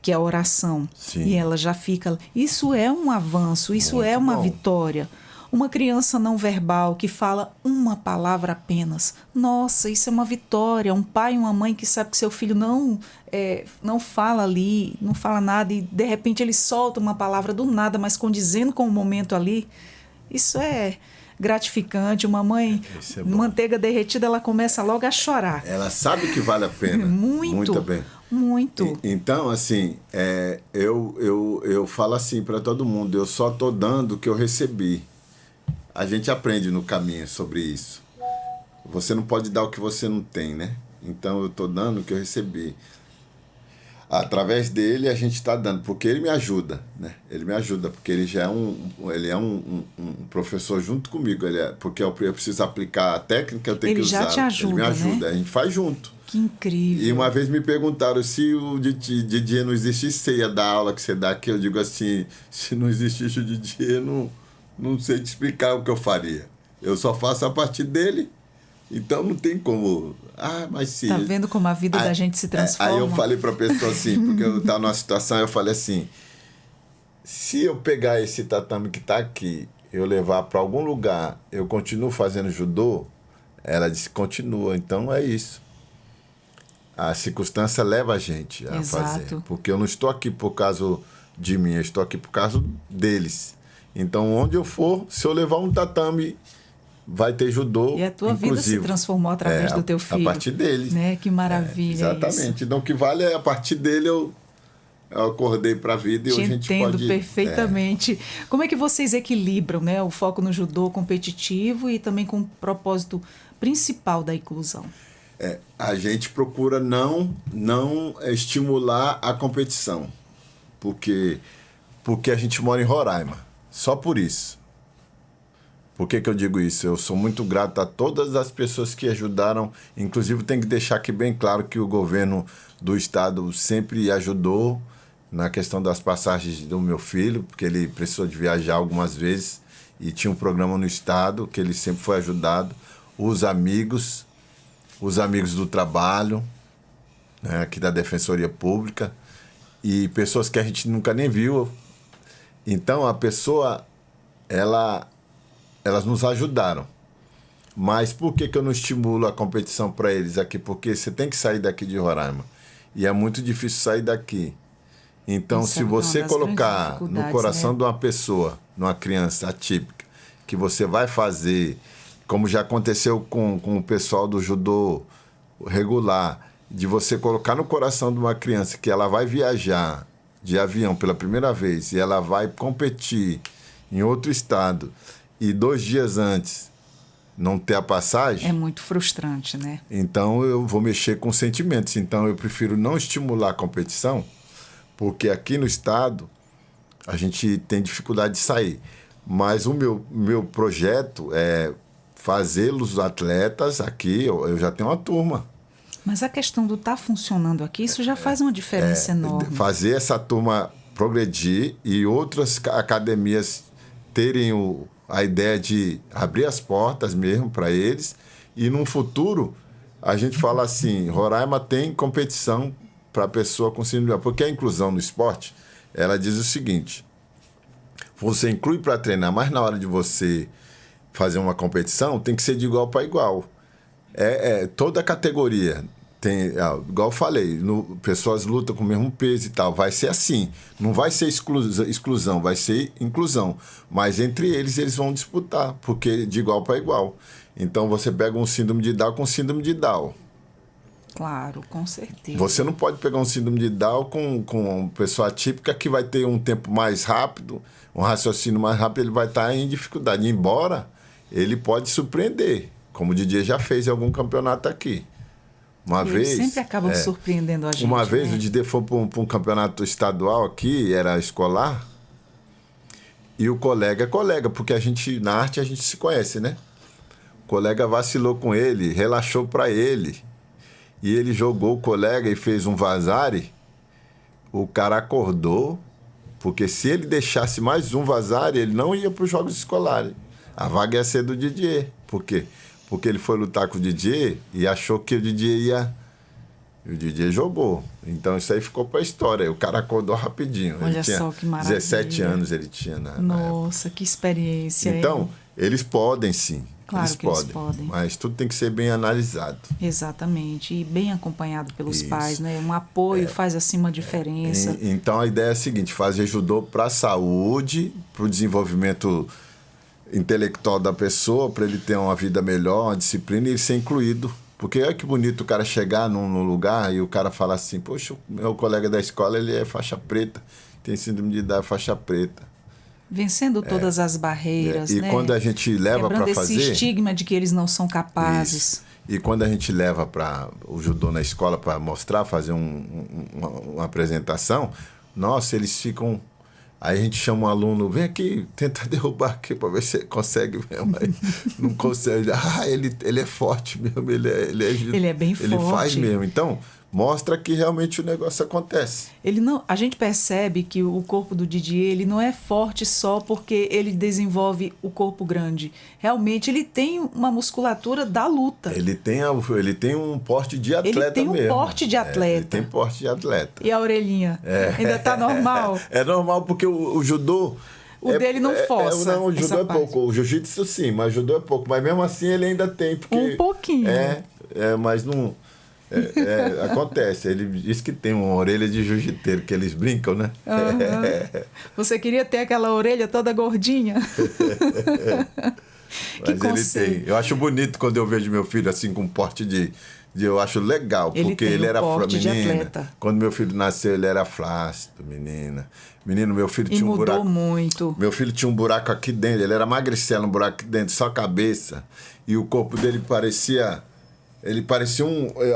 que é a oração. Sim. E ela já fica... Isso é um avanço, isso muito é uma vitória. Uma criança não verbal que fala uma palavra apenas. Nossa, isso é uma vitória. Um pai e uma mãe que sabe que seu filho não fala ali, não fala nada e de repente ele solta uma palavra do nada, mas condizendo com o momento ali. Isso é gratificante. Uma mãe, manteiga derretida, ela começa logo a chorar. Ela sabe que vale a pena. Muito bem. Muito. Então, assim, eu falo assim para todo mundo, eu só estou dando o que eu recebi. A gente aprende no caminho sobre isso. Você não pode dar o que você não tem, né? Então, eu estou dando o que eu recebi. Através dele a gente está dando, porque ele me ajuda, né? Ele me ajuda, porque ele já é um professor junto comigo, porque eu preciso aplicar a técnica, eu tenho que usar. Ele já te ajuda, ele me ajuda, né? A gente faz junto. Que incrível. E uma vez me perguntaram se o Didier não existisse, você ia dar a aula que você dá aqui. Eu digo assim, se não existisse o Didier, não sei te explicar o que eu faria. Eu só faço a partir dele, então não tem como... mas se... Tá vendo como a vida da gente se transforma? Aí eu falei para a pessoa assim, porque eu estava numa situação, eu falei assim, se eu pegar esse tatame que está aqui, eu levar para algum lugar, eu continuo fazendo judô? Ela disse, continua, então é isso. A circunstância leva a gente a fazer. Porque eu não estou aqui por causa de mim, eu estou aqui por causa deles. Então, onde eu for, se eu levar um tatame... vai ter judô, e a tua vida se transformou através do teu filho. A partir dele. Né? Que maravilha. Exatamente. Isso. Então, o que vale é a partir dele eu acordei para a vida e hoje a gente pode... Te entendo perfeitamente. Como é que vocês equilibram, né, o foco no judô competitivo e também com o propósito principal da inclusão? A gente procura não estimular a competição, porque a gente mora em Roraima. Só por isso. Por que eu digo isso? Eu sou muito grato a todas as pessoas que ajudaram. Inclusive, tem que deixar aqui bem claro que o governo do estado sempre ajudou na questão das passagens do meu filho, porque ele precisou de viajar algumas vezes e tinha um programa no estado que ele sempre foi ajudado. Os amigos do trabalho, né, aqui da Defensoria Pública, e pessoas que a gente nunca nem viu. Então, a pessoa, elas nos ajudaram. Mas por que eu não estimulo a competição para eles aqui? Porque você tem que sair daqui de Roraima. E é muito difícil sair daqui. Então, se você colocar no coração, né, de uma pessoa, numa criança atípica, que você vai fazer, como já aconteceu com o pessoal do judô regular, de você colocar no coração de uma criança que ela vai viajar de avião pela primeira vez e ela vai competir em outro estado e 2 dias antes não ter a passagem... É muito frustrante, né? Então, eu vou mexer com sentimentos. Então, eu prefiro não estimular a competição, porque aqui no estado a gente tem dificuldade de sair. Mas o meu projeto é fazê-los atletas aqui. Eu já tenho uma turma. Mas a questão do estar funcionando aqui, isso já faz uma diferença enorme. Fazer essa turma progredir e outras academias terem a ideia de abrir as portas mesmo para eles. E num futuro, a gente fala assim, Roraima tem competição para a pessoa com síndrome de Down. Porque a inclusão no esporte, ela diz o seguinte, você inclui para treinar, mas na hora de você fazer uma competição, tem que ser de igual para igual. Toda categoria tem, igual eu falei, pessoas lutam com o mesmo peso e tal, vai ser assim, não vai ser exclusão, vai ser inclusão, mas entre eles vão disputar, porque de igual para igual. Então você pega um síndrome de Down com síndrome de Down. Claro, com certeza. Você não pode pegar um síndrome de Down com uma pessoa atípica que vai ter um tempo mais rápido, um raciocínio mais rápido, ele vai estar em dificuldade, embora ele pode surpreender, como o Didier já fez em algum campeonato aqui. Eles sempre acabam surpreendendo a gente. Uma vez o Didier foi para um campeonato estadual aqui, era escolar, e o colega é colega, porque na arte a gente se conhece, né? O colega vacilou com ele, relaxou para ele, e ele jogou o colega e fez um vazare, o cara acordou, porque se ele deixasse mais um vazare, ele não ia para os jogos escolares. A vaga ia ser do Didier. Por quê? Porque ele foi lutar com o Didier e achou que o Didier ia... E o Didier jogou. Então, isso aí ficou para a história. O cara acordou rapidinho. Olha ele tinha só que maravilha. 17 anos ele tinha na Nossa, época. Que experiência. Então, eles podem sim. Claro eles que eles podem. Mas tudo tem que ser bem analisado. Exatamente. E bem acompanhado pelos pais, né? Um apoio faz assim uma diferença. Então, a ideia é a seguinte, fazer judô para a saúde, para o desenvolvimento intelectual da pessoa, para ele ter uma vida melhor, uma disciplina e ele ser incluído. Porque olha que bonito o cara chegar num lugar e o cara falar assim, poxa, o meu colega da escola, ele é faixa preta, tem síndrome de Down, faixa preta. Vencendo todas as barreiras, E né? quando a gente leva para fazer... esse estigma de que eles não são capazes. Isso. E quando a gente leva para o judô na escola para mostrar, fazer uma apresentação, nossa, eles ficam... Aí a gente chama um aluno, vem aqui, tenta derrubar aqui para ver se você consegue mesmo. Aí não consegue. Ele é forte mesmo, ele é bem forte. Ele faz mesmo. Então, mostra que realmente o negócio acontece. A gente percebe que o corpo do Didier, ele não é forte só porque ele desenvolve o corpo grande. Realmente, ele tem uma musculatura da luta. Ele tem um porte de atleta mesmo. Ele tem um porte de atleta. Ele tem porte de atleta. E a orelhinha? Ainda está normal? É normal porque o judô... O dele não força. Não, o judô é pouco. O jiu-jitsu sim, mas o judô é pouco. Mas mesmo assim ele ainda tem. Porque um pouquinho. Mas não... acontece. Ele diz que tem uma orelha de jiu-jiteiro, que eles brincam, né? Uhum. Você queria ter aquela orelha toda gordinha? Mas ele tem. Eu acho bonito quando eu vejo meu filho assim com porte eu acho legal, porque ele era menina. Quando meu filho nasceu, ele era flácido, menina. Menino, meu filho tinha um buraco. Mudou muito. Meu filho tinha um buraco aqui dentro. Ele era magricelo, um buraco aqui dentro, só a cabeça. E o corpo dele parecia...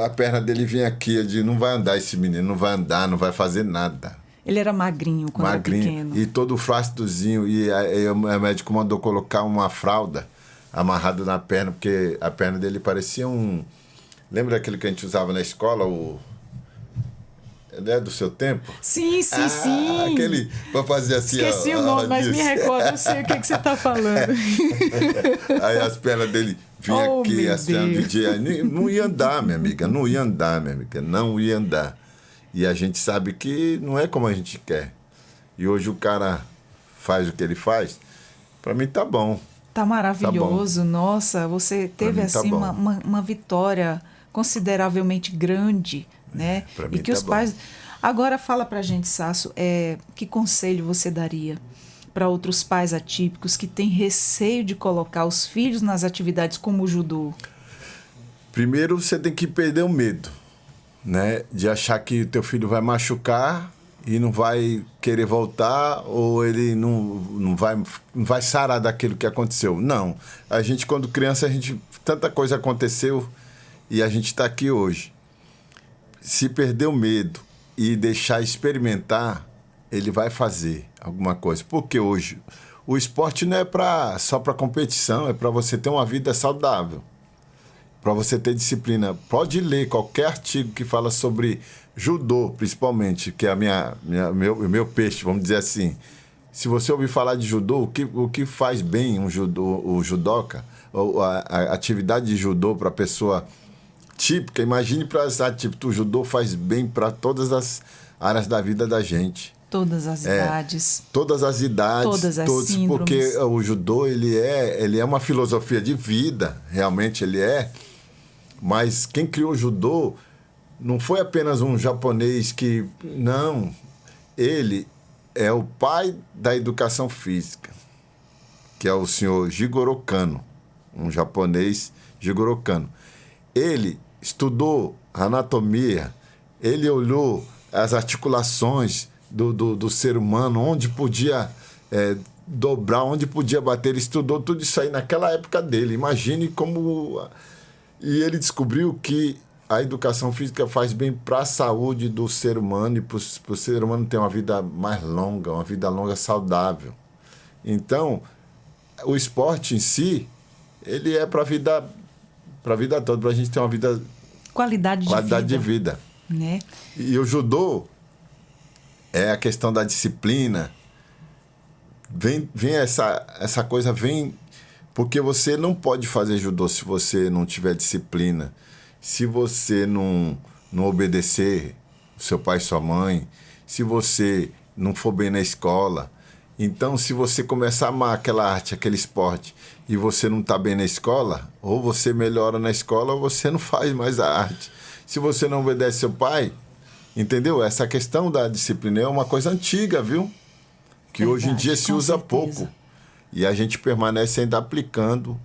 a perna dele vinha aqui. Eu disse, não vai andar esse menino, não vai andar, não vai fazer nada. Ele era magrinho quando era pequeno. E todo flácidozinho. E aí o médico mandou colocar uma fralda amarrada na perna, porque a perna dele parecia um... Lembra aquele que a gente usava na escola, Ele é do seu tempo? Sim. Aquele para fazer assim... Esqueci o nome, mas me recordo, eu sei o que você está falando. Aí as pernas dele vinham aqui, assim, não ia andar, minha amiga, não ia andar. E a gente sabe que não é como a gente quer. E hoje o cara faz o que ele faz, para mim tá bom. Tá maravilhoso, nossa, você teve assim uma vitória consideravelmente grande, né? Pra mim e que os pais... Agora fala pra gente, Sasso, que conselho você daria para outros pais atípicos que têm receio de colocar os filhos nas atividades como o judô? Primeiro, você tem que perder o medo, né? De achar que o teu filho vai machucar e não vai querer voltar, ou ele não vai sarar daquilo que aconteceu. Não. A gente, quando criança, tanta coisa aconteceu e a gente está aqui hoje. Se perder o medo e deixar experimentar, ele vai fazer alguma coisa. Porque hoje o esporte não é só para competição, é para você ter uma vida saudável, para você ter disciplina. Pode ler qualquer artigo que fala sobre judô, principalmente, que é meu peixe, vamos dizer assim. Se você ouvir falar de judô, o que faz bem o judoca, a atividade de judô para a pessoa típica, imagine para as atípicas. O judô faz bem para todas as áreas da vida da gente. Todas as idades. Todas as idades. Todas as síndromes. Porque o judô, ele é uma filosofia de vida, realmente ele é. Mas quem criou o judô não foi apenas um japonês que... Não, ele é o pai da educação física, que é o senhor Jigoro Kano, um japonês, Jigoro Kano. Ele estudou anatomia, ele olhou as articulações do ser humano, onde podia dobrar, onde podia bater. Ele estudou tudo isso aí naquela época dele. Imagine como... E ele descobriu que a educação física faz bem para a saúde do ser humano e para o ser humano ter uma vida mais longa, uma vida longa saudável. Então, o esporte em si, ele é para a vida toda, para a gente ter uma vida... Qualidade de vida. Né? E o judô é a questão da disciplina. Vem essa coisa, porque você não pode fazer judô se você não tiver disciplina. Se você não obedecer seu pai e sua mãe, se você não for bem na escola. Então, se você começar a amar aquela arte, aquele esporte, e você não está bem na escola, ou você melhora na escola, ou você não faz mais a arte. Se você não obedece seu pai, entendeu? Essa questão da disciplina é uma coisa antiga, viu? Que hoje em dia se usa pouco. E a gente permanece ainda aplicando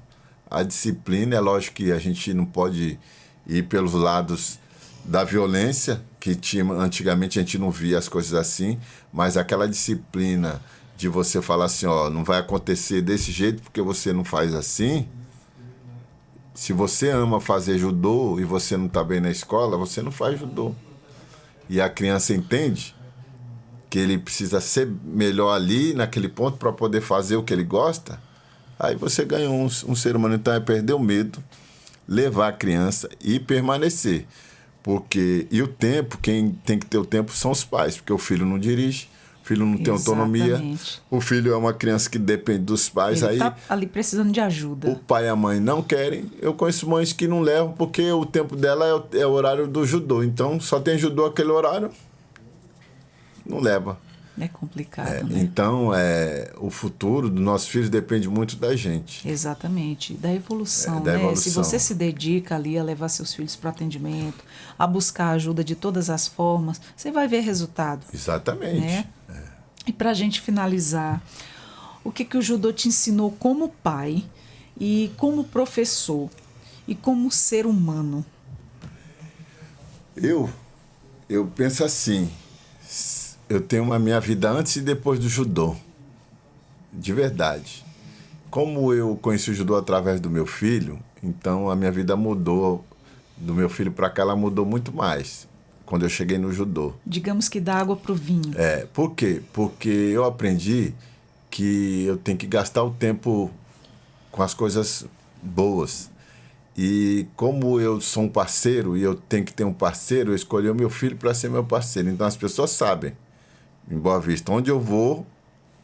a disciplina. É lógico que a gente não pode ir pelos lados da violência, que antigamente a gente não via as coisas assim, mas aquela disciplina de você falar assim, ó, não vai acontecer desse jeito porque você não faz assim, Se você ama fazer judô e você não está bem na escola, você não faz judô. E a criança entende que ele precisa ser melhor ali, naquele ponto, para poder fazer o que ele gosta, aí você ganha um ser humano. Então é perder o medo, levar a criança e permanecer. E o tempo, quem tem que ter o tempo são os pais, porque o filho não dirige, o filho não tem autonomia, o filho é uma criança que depende dos pais. Ele está ali precisando de ajuda. O pai e a mãe não querem. Eu conheço mães que não levam porque o tempo dela é o horário do judô. Então, só tem judô aquele horário, não leva. É complicado, né? Então, o futuro dos nossos filhos depende muito da gente. Exatamente, da evolução, né? Se você se dedica ali a levar seus filhos para o atendimento, a buscar ajuda de todas as formas, você vai ver resultado. Exatamente. Né? E para a gente finalizar, o que o judô te ensinou como pai e como professor e como ser humano? Eu penso assim, eu tenho uma minha vida antes e depois do judô, de verdade. Como eu conheci o judô através do meu filho, então a minha vida mudou, do meu filho para cá ela mudou muito mais, quando eu cheguei no judô. Digamos que da água para o vinho. Por quê? Porque eu aprendi que eu tenho que gastar o tempo com as coisas boas. E como eu sou um parceiro e eu tenho que ter um parceiro, eu escolhi o meu filho para ser meu parceiro. Então as pessoas sabem, em Boa Vista, onde eu vou,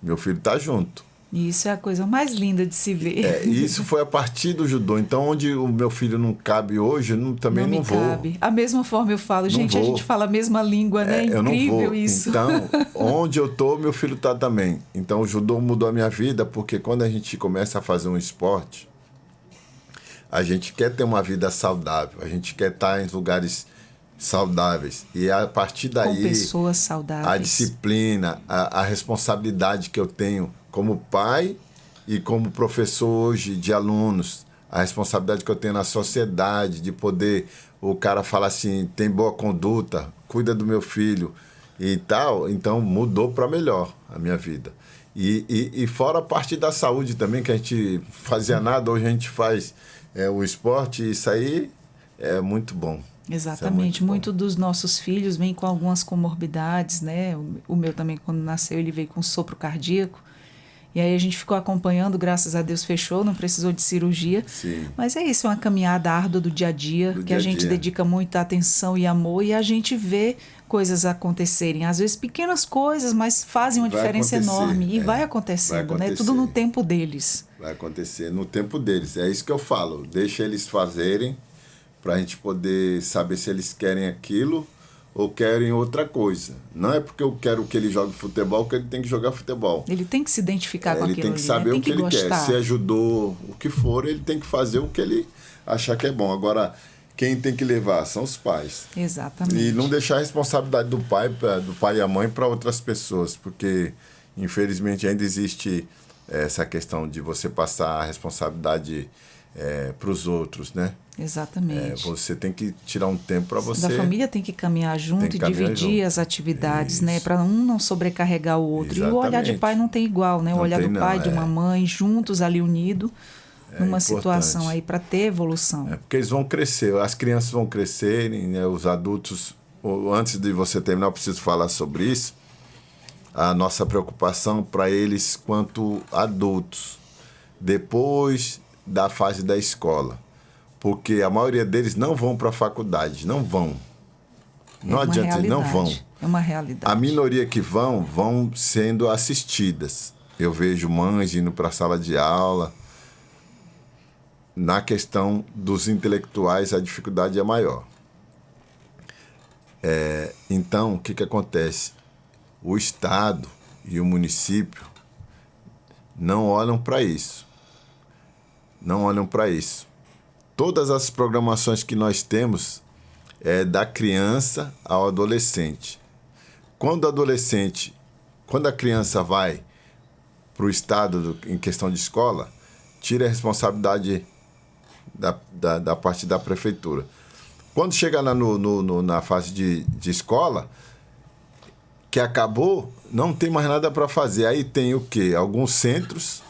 meu filho está junto. E isso é a coisa mais linda de se ver. E isso foi a partir do judô. Então, onde o meu filho não cabe hoje, eu também não vou. Cabe. A mesma forma eu falo, gente, a gente fala a mesma língua, né? É incrível eu não vou. Isso. Então, onde eu tô, meu filho tá também. Então, o judô mudou a minha vida, porque quando a gente começa a fazer um esporte, a gente quer ter uma vida saudável, a gente quer estar em lugares saudáveis. E a partir daí, com pessoas saudáveis, a disciplina, a responsabilidade que eu tenho como pai e como professor hoje de alunos, a responsabilidade que eu tenho na sociedade de poder, o cara falar assim, tem boa conduta, cuida do meu filho e tal, então mudou para melhor a minha vida. E fora a parte da saúde também, que a gente fazia nada, hoje a gente faz o esporte, e isso aí é muito bom. Exatamente, muito dos nossos filhos vêm com algumas comorbidades, né? O meu também, quando nasceu, ele veio com sopro cardíaco. E aí a gente ficou acompanhando, graças a Deus fechou, não precisou de cirurgia. Sim. Mas é isso, é uma caminhada árdua do dia a dia, que a gente dedica muita atenção e amor, e a gente vê coisas acontecerem. Às vezes pequenas coisas, mas fazem uma diferença enorme. E vai acontecendo, né? Tudo no tempo deles. Vai acontecer no tempo deles. É isso que eu falo. Deixa eles fazerem, para a gente poder saber se eles querem aquilo ou querem outra coisa. Não é porque eu quero que ele jogue futebol que ele tem que jogar futebol. Ele tem que se identificar com aquilo. Ele tem que saber o que ele quer. Se ajudou o que for, ele tem que fazer o que ele achar que é bom. Agora, quem tem que levar são os pais. Exatamente. E não deixar a responsabilidade do pai e a mãe para outras pessoas, porque, infelizmente, ainda existe essa questão de você passar a responsabilidade para os outros, né? Exatamente. Você tem que tirar um tempo para você. Da família tem que caminhar junto e dividir as atividades, né? Para um não sobrecarregar o outro. Exatamente. E o olhar de pai não tem igual, né? O olhar do pai, de uma mãe, juntos ali unidos, numa situação aí para ter evolução. Porque eles vão crescer, as crianças vão crescerem, né? Os adultos. Antes de você terminar, eu preciso falar sobre isso. A nossa preocupação para eles quanto adultos, depois da fase da escola. Porque a maioria deles não vão para a faculdade, não vão. Não adianta, eles não vão. É uma realidade. A minoria que vão sendo assistidas. Eu vejo mães indo para a sala de aula. Na questão dos intelectuais, a dificuldade é maior. Então, o que acontece? O Estado e o município não olham para isso. Não olham para isso. Todas as programações que nós temos é da criança ao adolescente. Quando a criança vai para o Estado em questão de escola, tira a responsabilidade da parte da prefeitura. Quando chega lá na fase de escola, que acabou, não tem mais nada para fazer. Aí tem o quê? Alguns centros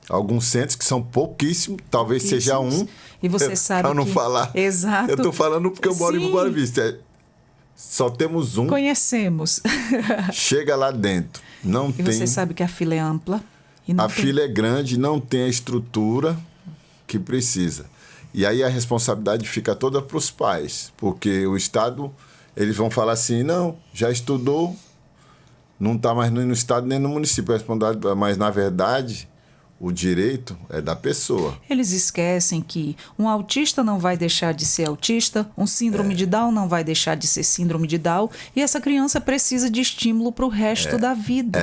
Alguns centros que são pouquíssimos, talvez seja um. E você sabe para não que... falar. Exato. Eu estou falando porque eu moro em Boa Vista. Só temos um. Conhecemos. Chega lá dentro. Não e tem... você sabe que a fila é ampla. E não a fila é grande, não tem a estrutura que precisa. E aí a responsabilidade fica toda para os pais. Porque o Estado, eles vão falar assim, não, já estudou, não está mais no Estado nem no município. Mas, na verdade... O direito é da pessoa. Eles esquecem que um autista não vai deixar de ser autista, um síndrome de Down não vai deixar de ser síndrome de Down, e essa criança precisa de estímulo para o resto da vida.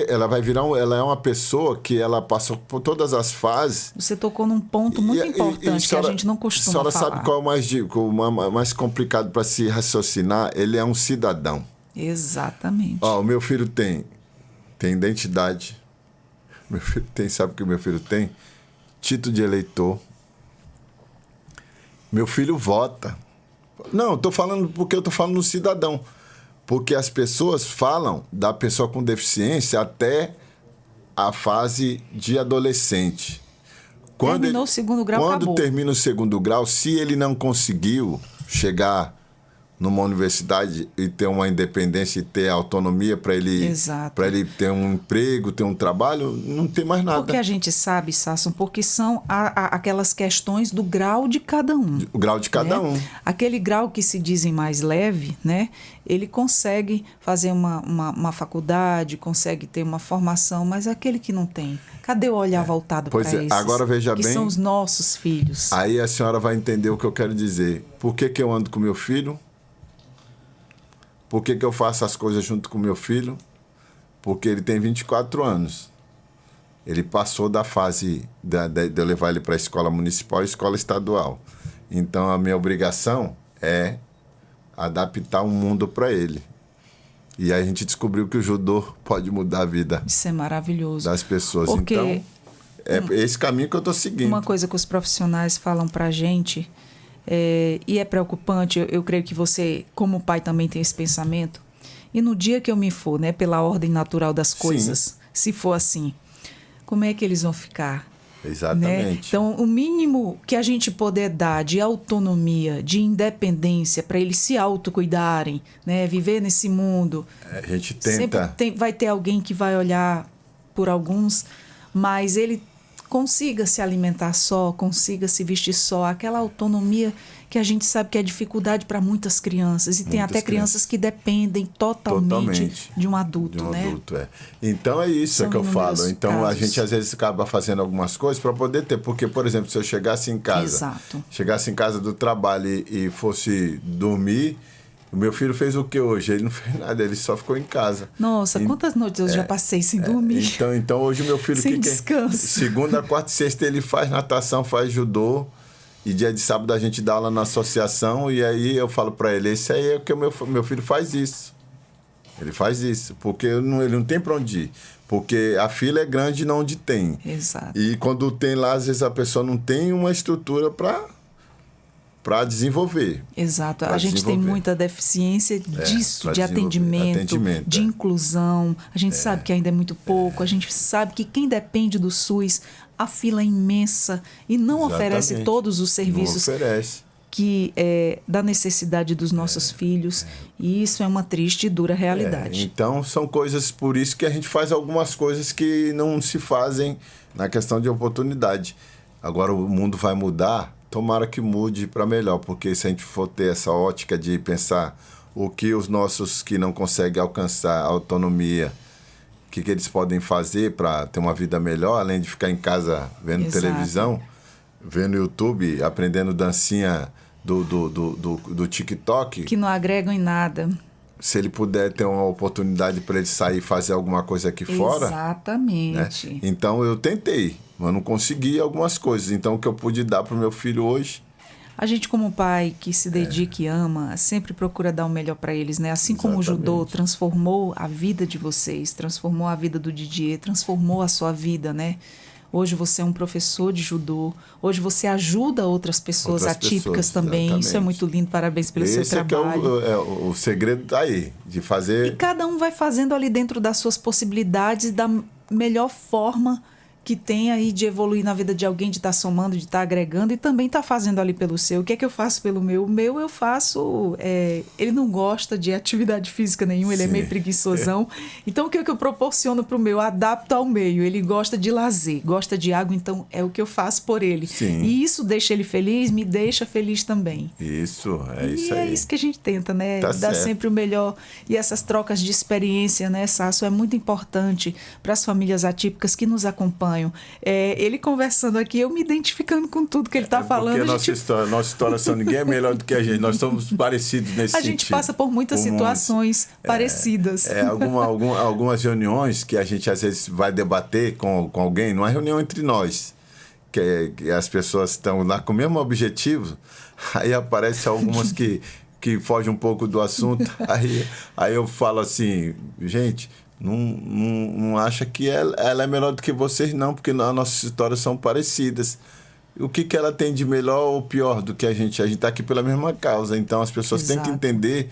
Ela vai virar ela é uma pessoa que ela passou por todas as fases. Você tocou num ponto muito importante que a gente não costuma falar. A senhora sabe qual é o mais complicado para se raciocinar? Ele é um cidadão. Exatamente. O meu filho tem identidade. Meu filho sabe o que meu filho tem? Título de eleitor. Meu filho vota. Não, eu estou falando no cidadão. Porque as pessoas falam da pessoa com deficiência até a fase de adolescente. Terminou o segundo grau, quando acabou. Termina o segundo grau, se ele não conseguiu chegar numa universidade e ter uma independência e ter autonomia para ele ter um emprego, ter um trabalho, não tem mais nada. Porque a gente sabe, Sasson, porque são aquelas questões do grau de cada um. O grau de cada um. Aquele grau que se dizem mais leve, né? Ele consegue fazer uma faculdade, consegue ter uma formação, mas aquele que não tem, cadê o olhar voltado para esses? Agora veja que bem, são os nossos filhos. Aí a senhora vai entender o que eu quero dizer. Por que eu ando com meu filho? Por que eu faço as coisas junto com meu filho? Porque ele tem 24 anos. Ele passou da fase de eu levar ele para a escola municipal e escola estadual. Então, a minha obrigação é adaptar um mundo para ele. E aí a gente descobriu que o judô pode mudar a vida. Isso é maravilhoso. Das pessoas. Porque então, é esse caminho que eu estou seguindo. Uma coisa que os profissionais falam para a gente... e é preocupante, eu creio que você, como pai, também tem esse pensamento. E no dia que eu me for, né, pela ordem natural das coisas, Sim. Se for assim, como é que eles vão ficar? Exatamente. Né? Então, o mínimo que a gente puder dar de autonomia, de independência, para eles se autocuidarem, né, viver nesse mundo. A gente tenta... Sempre vai ter alguém que vai olhar por alguns, mas ele consiga se alimentar só, consiga se vestir só, aquela autonomia que a gente sabe que é dificuldade para muitas crianças. E tem até crianças que dependem totalmente de um adulto, né? Adulto, Então é isso que eu falo. Então casos. A gente às vezes acaba fazendo algumas coisas para poder ter. Porque, por exemplo, se eu chegasse em casa, do trabalho e fosse dormir, o meu filho fez o que hoje? Ele não fez nada, ele só ficou em casa. Nossa, quantas noites eu já passei sem dormir? Então hoje o meu filho... sem descanso. Segunda, quarta e sexta ele faz natação, faz judô. E dia de sábado a gente dá aula na associação. E aí eu falo para ele, esse aí é o que meu filho faz isso. Ele faz isso, porque ele não tem para onde ir. Porque a fila é grande não onde tem. Exato. E quando tem lá, às vezes a pessoa não tem uma estrutura para desenvolver. Exato. A gente tem muita deficiência disso, de atendimento, de inclusão. A gente sabe que ainda é muito pouco. A gente sabe que quem depende do SUS, a fila é imensa e não oferece todos os serviços que da necessidade dos nossos filhos. E isso é uma triste e dura realidade. Então, são coisas, por isso que a gente faz algumas coisas que não se fazem na questão de oportunidade. Agora, o mundo vai mudar. Tomara que mude para melhor, porque se a gente for ter essa ótica de pensar o que os nossos que não conseguem alcançar a autonomia, o que eles podem fazer para ter uma vida melhor, além de ficar em casa vendo televisão, vendo YouTube, aprendendo dancinha do TikTok. Que não agregam em nada. Se ele puder ter uma oportunidade para ele sair e fazer alguma coisa aqui fora. Exatamente. Né? Então eu tentei, mas não consegui algumas coisas. Então o que eu pude dar para o meu filho hoje. A gente, como pai que se dedica e ama, sempre procura dar o melhor para eles, né? Assim como o judô transformou a vida de vocês, transformou a vida do Didier, transformou a sua vida, né? Hoje você é um professor de judô. Hoje você ajuda outras pessoas atípicas também. Exatamente. Isso é muito lindo. Parabéns pelo seu trabalho. Esse é o segredo tá aí, de fazer... E cada um vai fazendo ali dentro das suas possibilidades da melhor forma que tem aí de evoluir na vida de alguém, de estar somando, de estar agregando e também estar fazendo ali pelo seu. O que é que eu faço pelo meu? O meu eu faço... ele não gosta de atividade física nenhuma, ele é meio preguiçosão. Então, o que é que eu proporciono para o meu? Adapto ao meio. Ele gosta de lazer, gosta de água, então é o que eu faço por ele. Sim. E isso deixa ele feliz, me deixa feliz também. Isso, isso e aí. É isso que a gente tenta, né? Tá Dar certo. sempre o melhor. E essas trocas de experiência, né, Sasso, é muito importante para as famílias atípicas que nos acompanham. Ele conversando aqui, eu me identificando com tudo que ele está falando. Porque nossa história são ninguém é melhor do que a gente. Nós somos parecidos nesse sentido. A gente passa por muitas situações parecidas. Algumas reuniões que a gente às vezes vai debater com alguém, não é reunião entre nós, que as pessoas estão lá com o mesmo objetivo, aí aparecem algumas que fogem um pouco do assunto, aí eu falo assim, gente... Não acha que ela é melhor do que vocês, não, porque as nossas histórias são parecidas. O que ela tem de melhor ou pior do que a gente? A gente está aqui pela mesma causa, então as pessoas têm que entender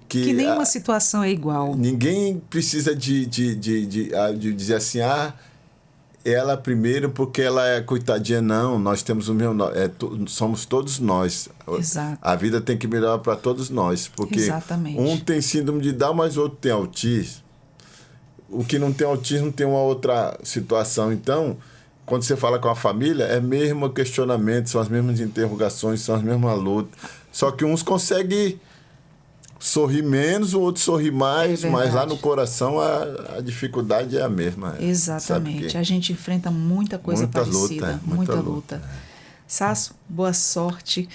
que nenhuma situação é igual. Ninguém precisa de dizer assim, ela primeiro porque ela é coitadinha. Não, nós temos o mesmo... somos todos nós. Exato. A vida tem que melhorar para todos nós, porque Exatamente. Um tem síndrome de Down, mas o outro tem autismo. O que não tem autismo tem uma outra situação. Então, quando você fala com a família, é mesmo questionamento, são as mesmas interrogações, são as mesmas lutas. Só que uns conseguem sorrir menos, o outro sorri mais, mas lá no coração a dificuldade é a mesma. Exatamente. A gente enfrenta muita coisa parecida. Muita luta. Sasso, boa sorte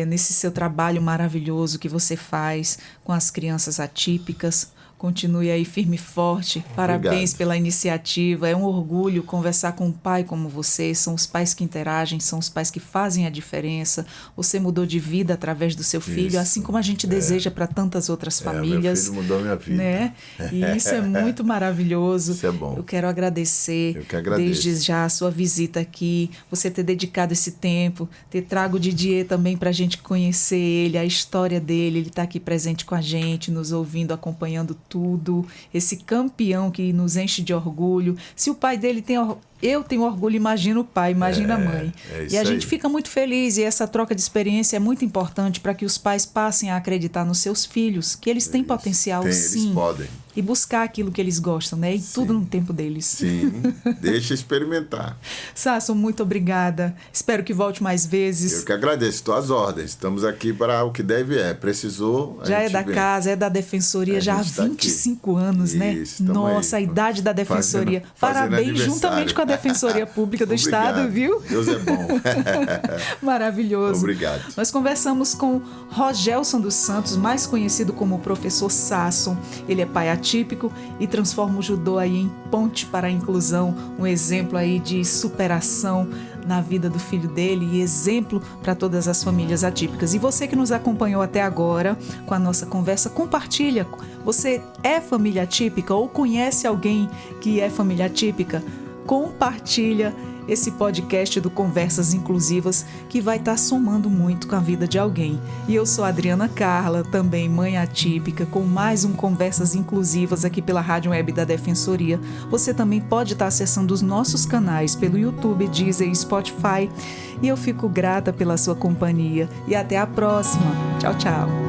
nesse seu trabalho maravilhoso que você faz com as crianças atípicas. Continue aí firme e forte. Parabéns pela iniciativa. É um orgulho conversar com um pai como você. São os pais que interagem, são os pais que fazem a diferença. Você mudou de vida através do seu filho, assim como a gente deseja para tantas outras famílias. Meu filho mudou minha vida. Né? E isso é muito maravilhoso. Isso é bom. Eu quero agradecer. Eu que agradeço. Desde já a sua visita aqui, você ter dedicado esse tempo, ter trago o Didier também para a gente conhecer ele, a história dele. Ele está aqui presente com a gente, nos ouvindo, acompanhando tudo, esse campeão que nos enche de orgulho. Se o pai dele tem eu tenho orgulho, imagina o pai, imagina a mãe. E a gente fica muito feliz, e essa troca de experiência é muito importante para que os pais passem a acreditar nos seus filhos, que eles têm potencial, sim. Eles podem. E buscar aquilo que eles gostam, né? E tudo no tempo deles. Sim, deixa experimentar. Sasso, muito obrigada. Espero que volte mais vezes. Eu que agradeço, estou às ordens. Estamos aqui para o que deve Precisou. Já é da casa, é da Defensoria, já há 25 anos, né? Nossa, a idade da Defensoria. Parabéns juntamente com a Defensoria Pública do Estado, viu? Deus é bom. Maravilhoso. Obrigado. Nós conversamos com Rogelson dos Santos, mais conhecido como Professor Sasso. Ele é pai atípico e transforma o judô aí em ponte para a inclusão, um exemplo aí de superação na vida do filho dele e exemplo para todas as famílias atípicas. E você que nos acompanhou até agora com a nossa conversa, compartilha. Você é família atípica ou conhece alguém que é família atípica? Compartilha esse podcast do Conversas Inclusivas, que vai estar somando muito com a vida de alguém. E eu sou a Adriana Carla, também mãe atípica, com mais um Conversas Inclusivas aqui pela Rádio Web da Defensoria. Você também pode estar acessando os nossos canais pelo YouTube, Deezer e Spotify. E eu fico grata pela sua companhia. E até a próxima. Tchau, tchau.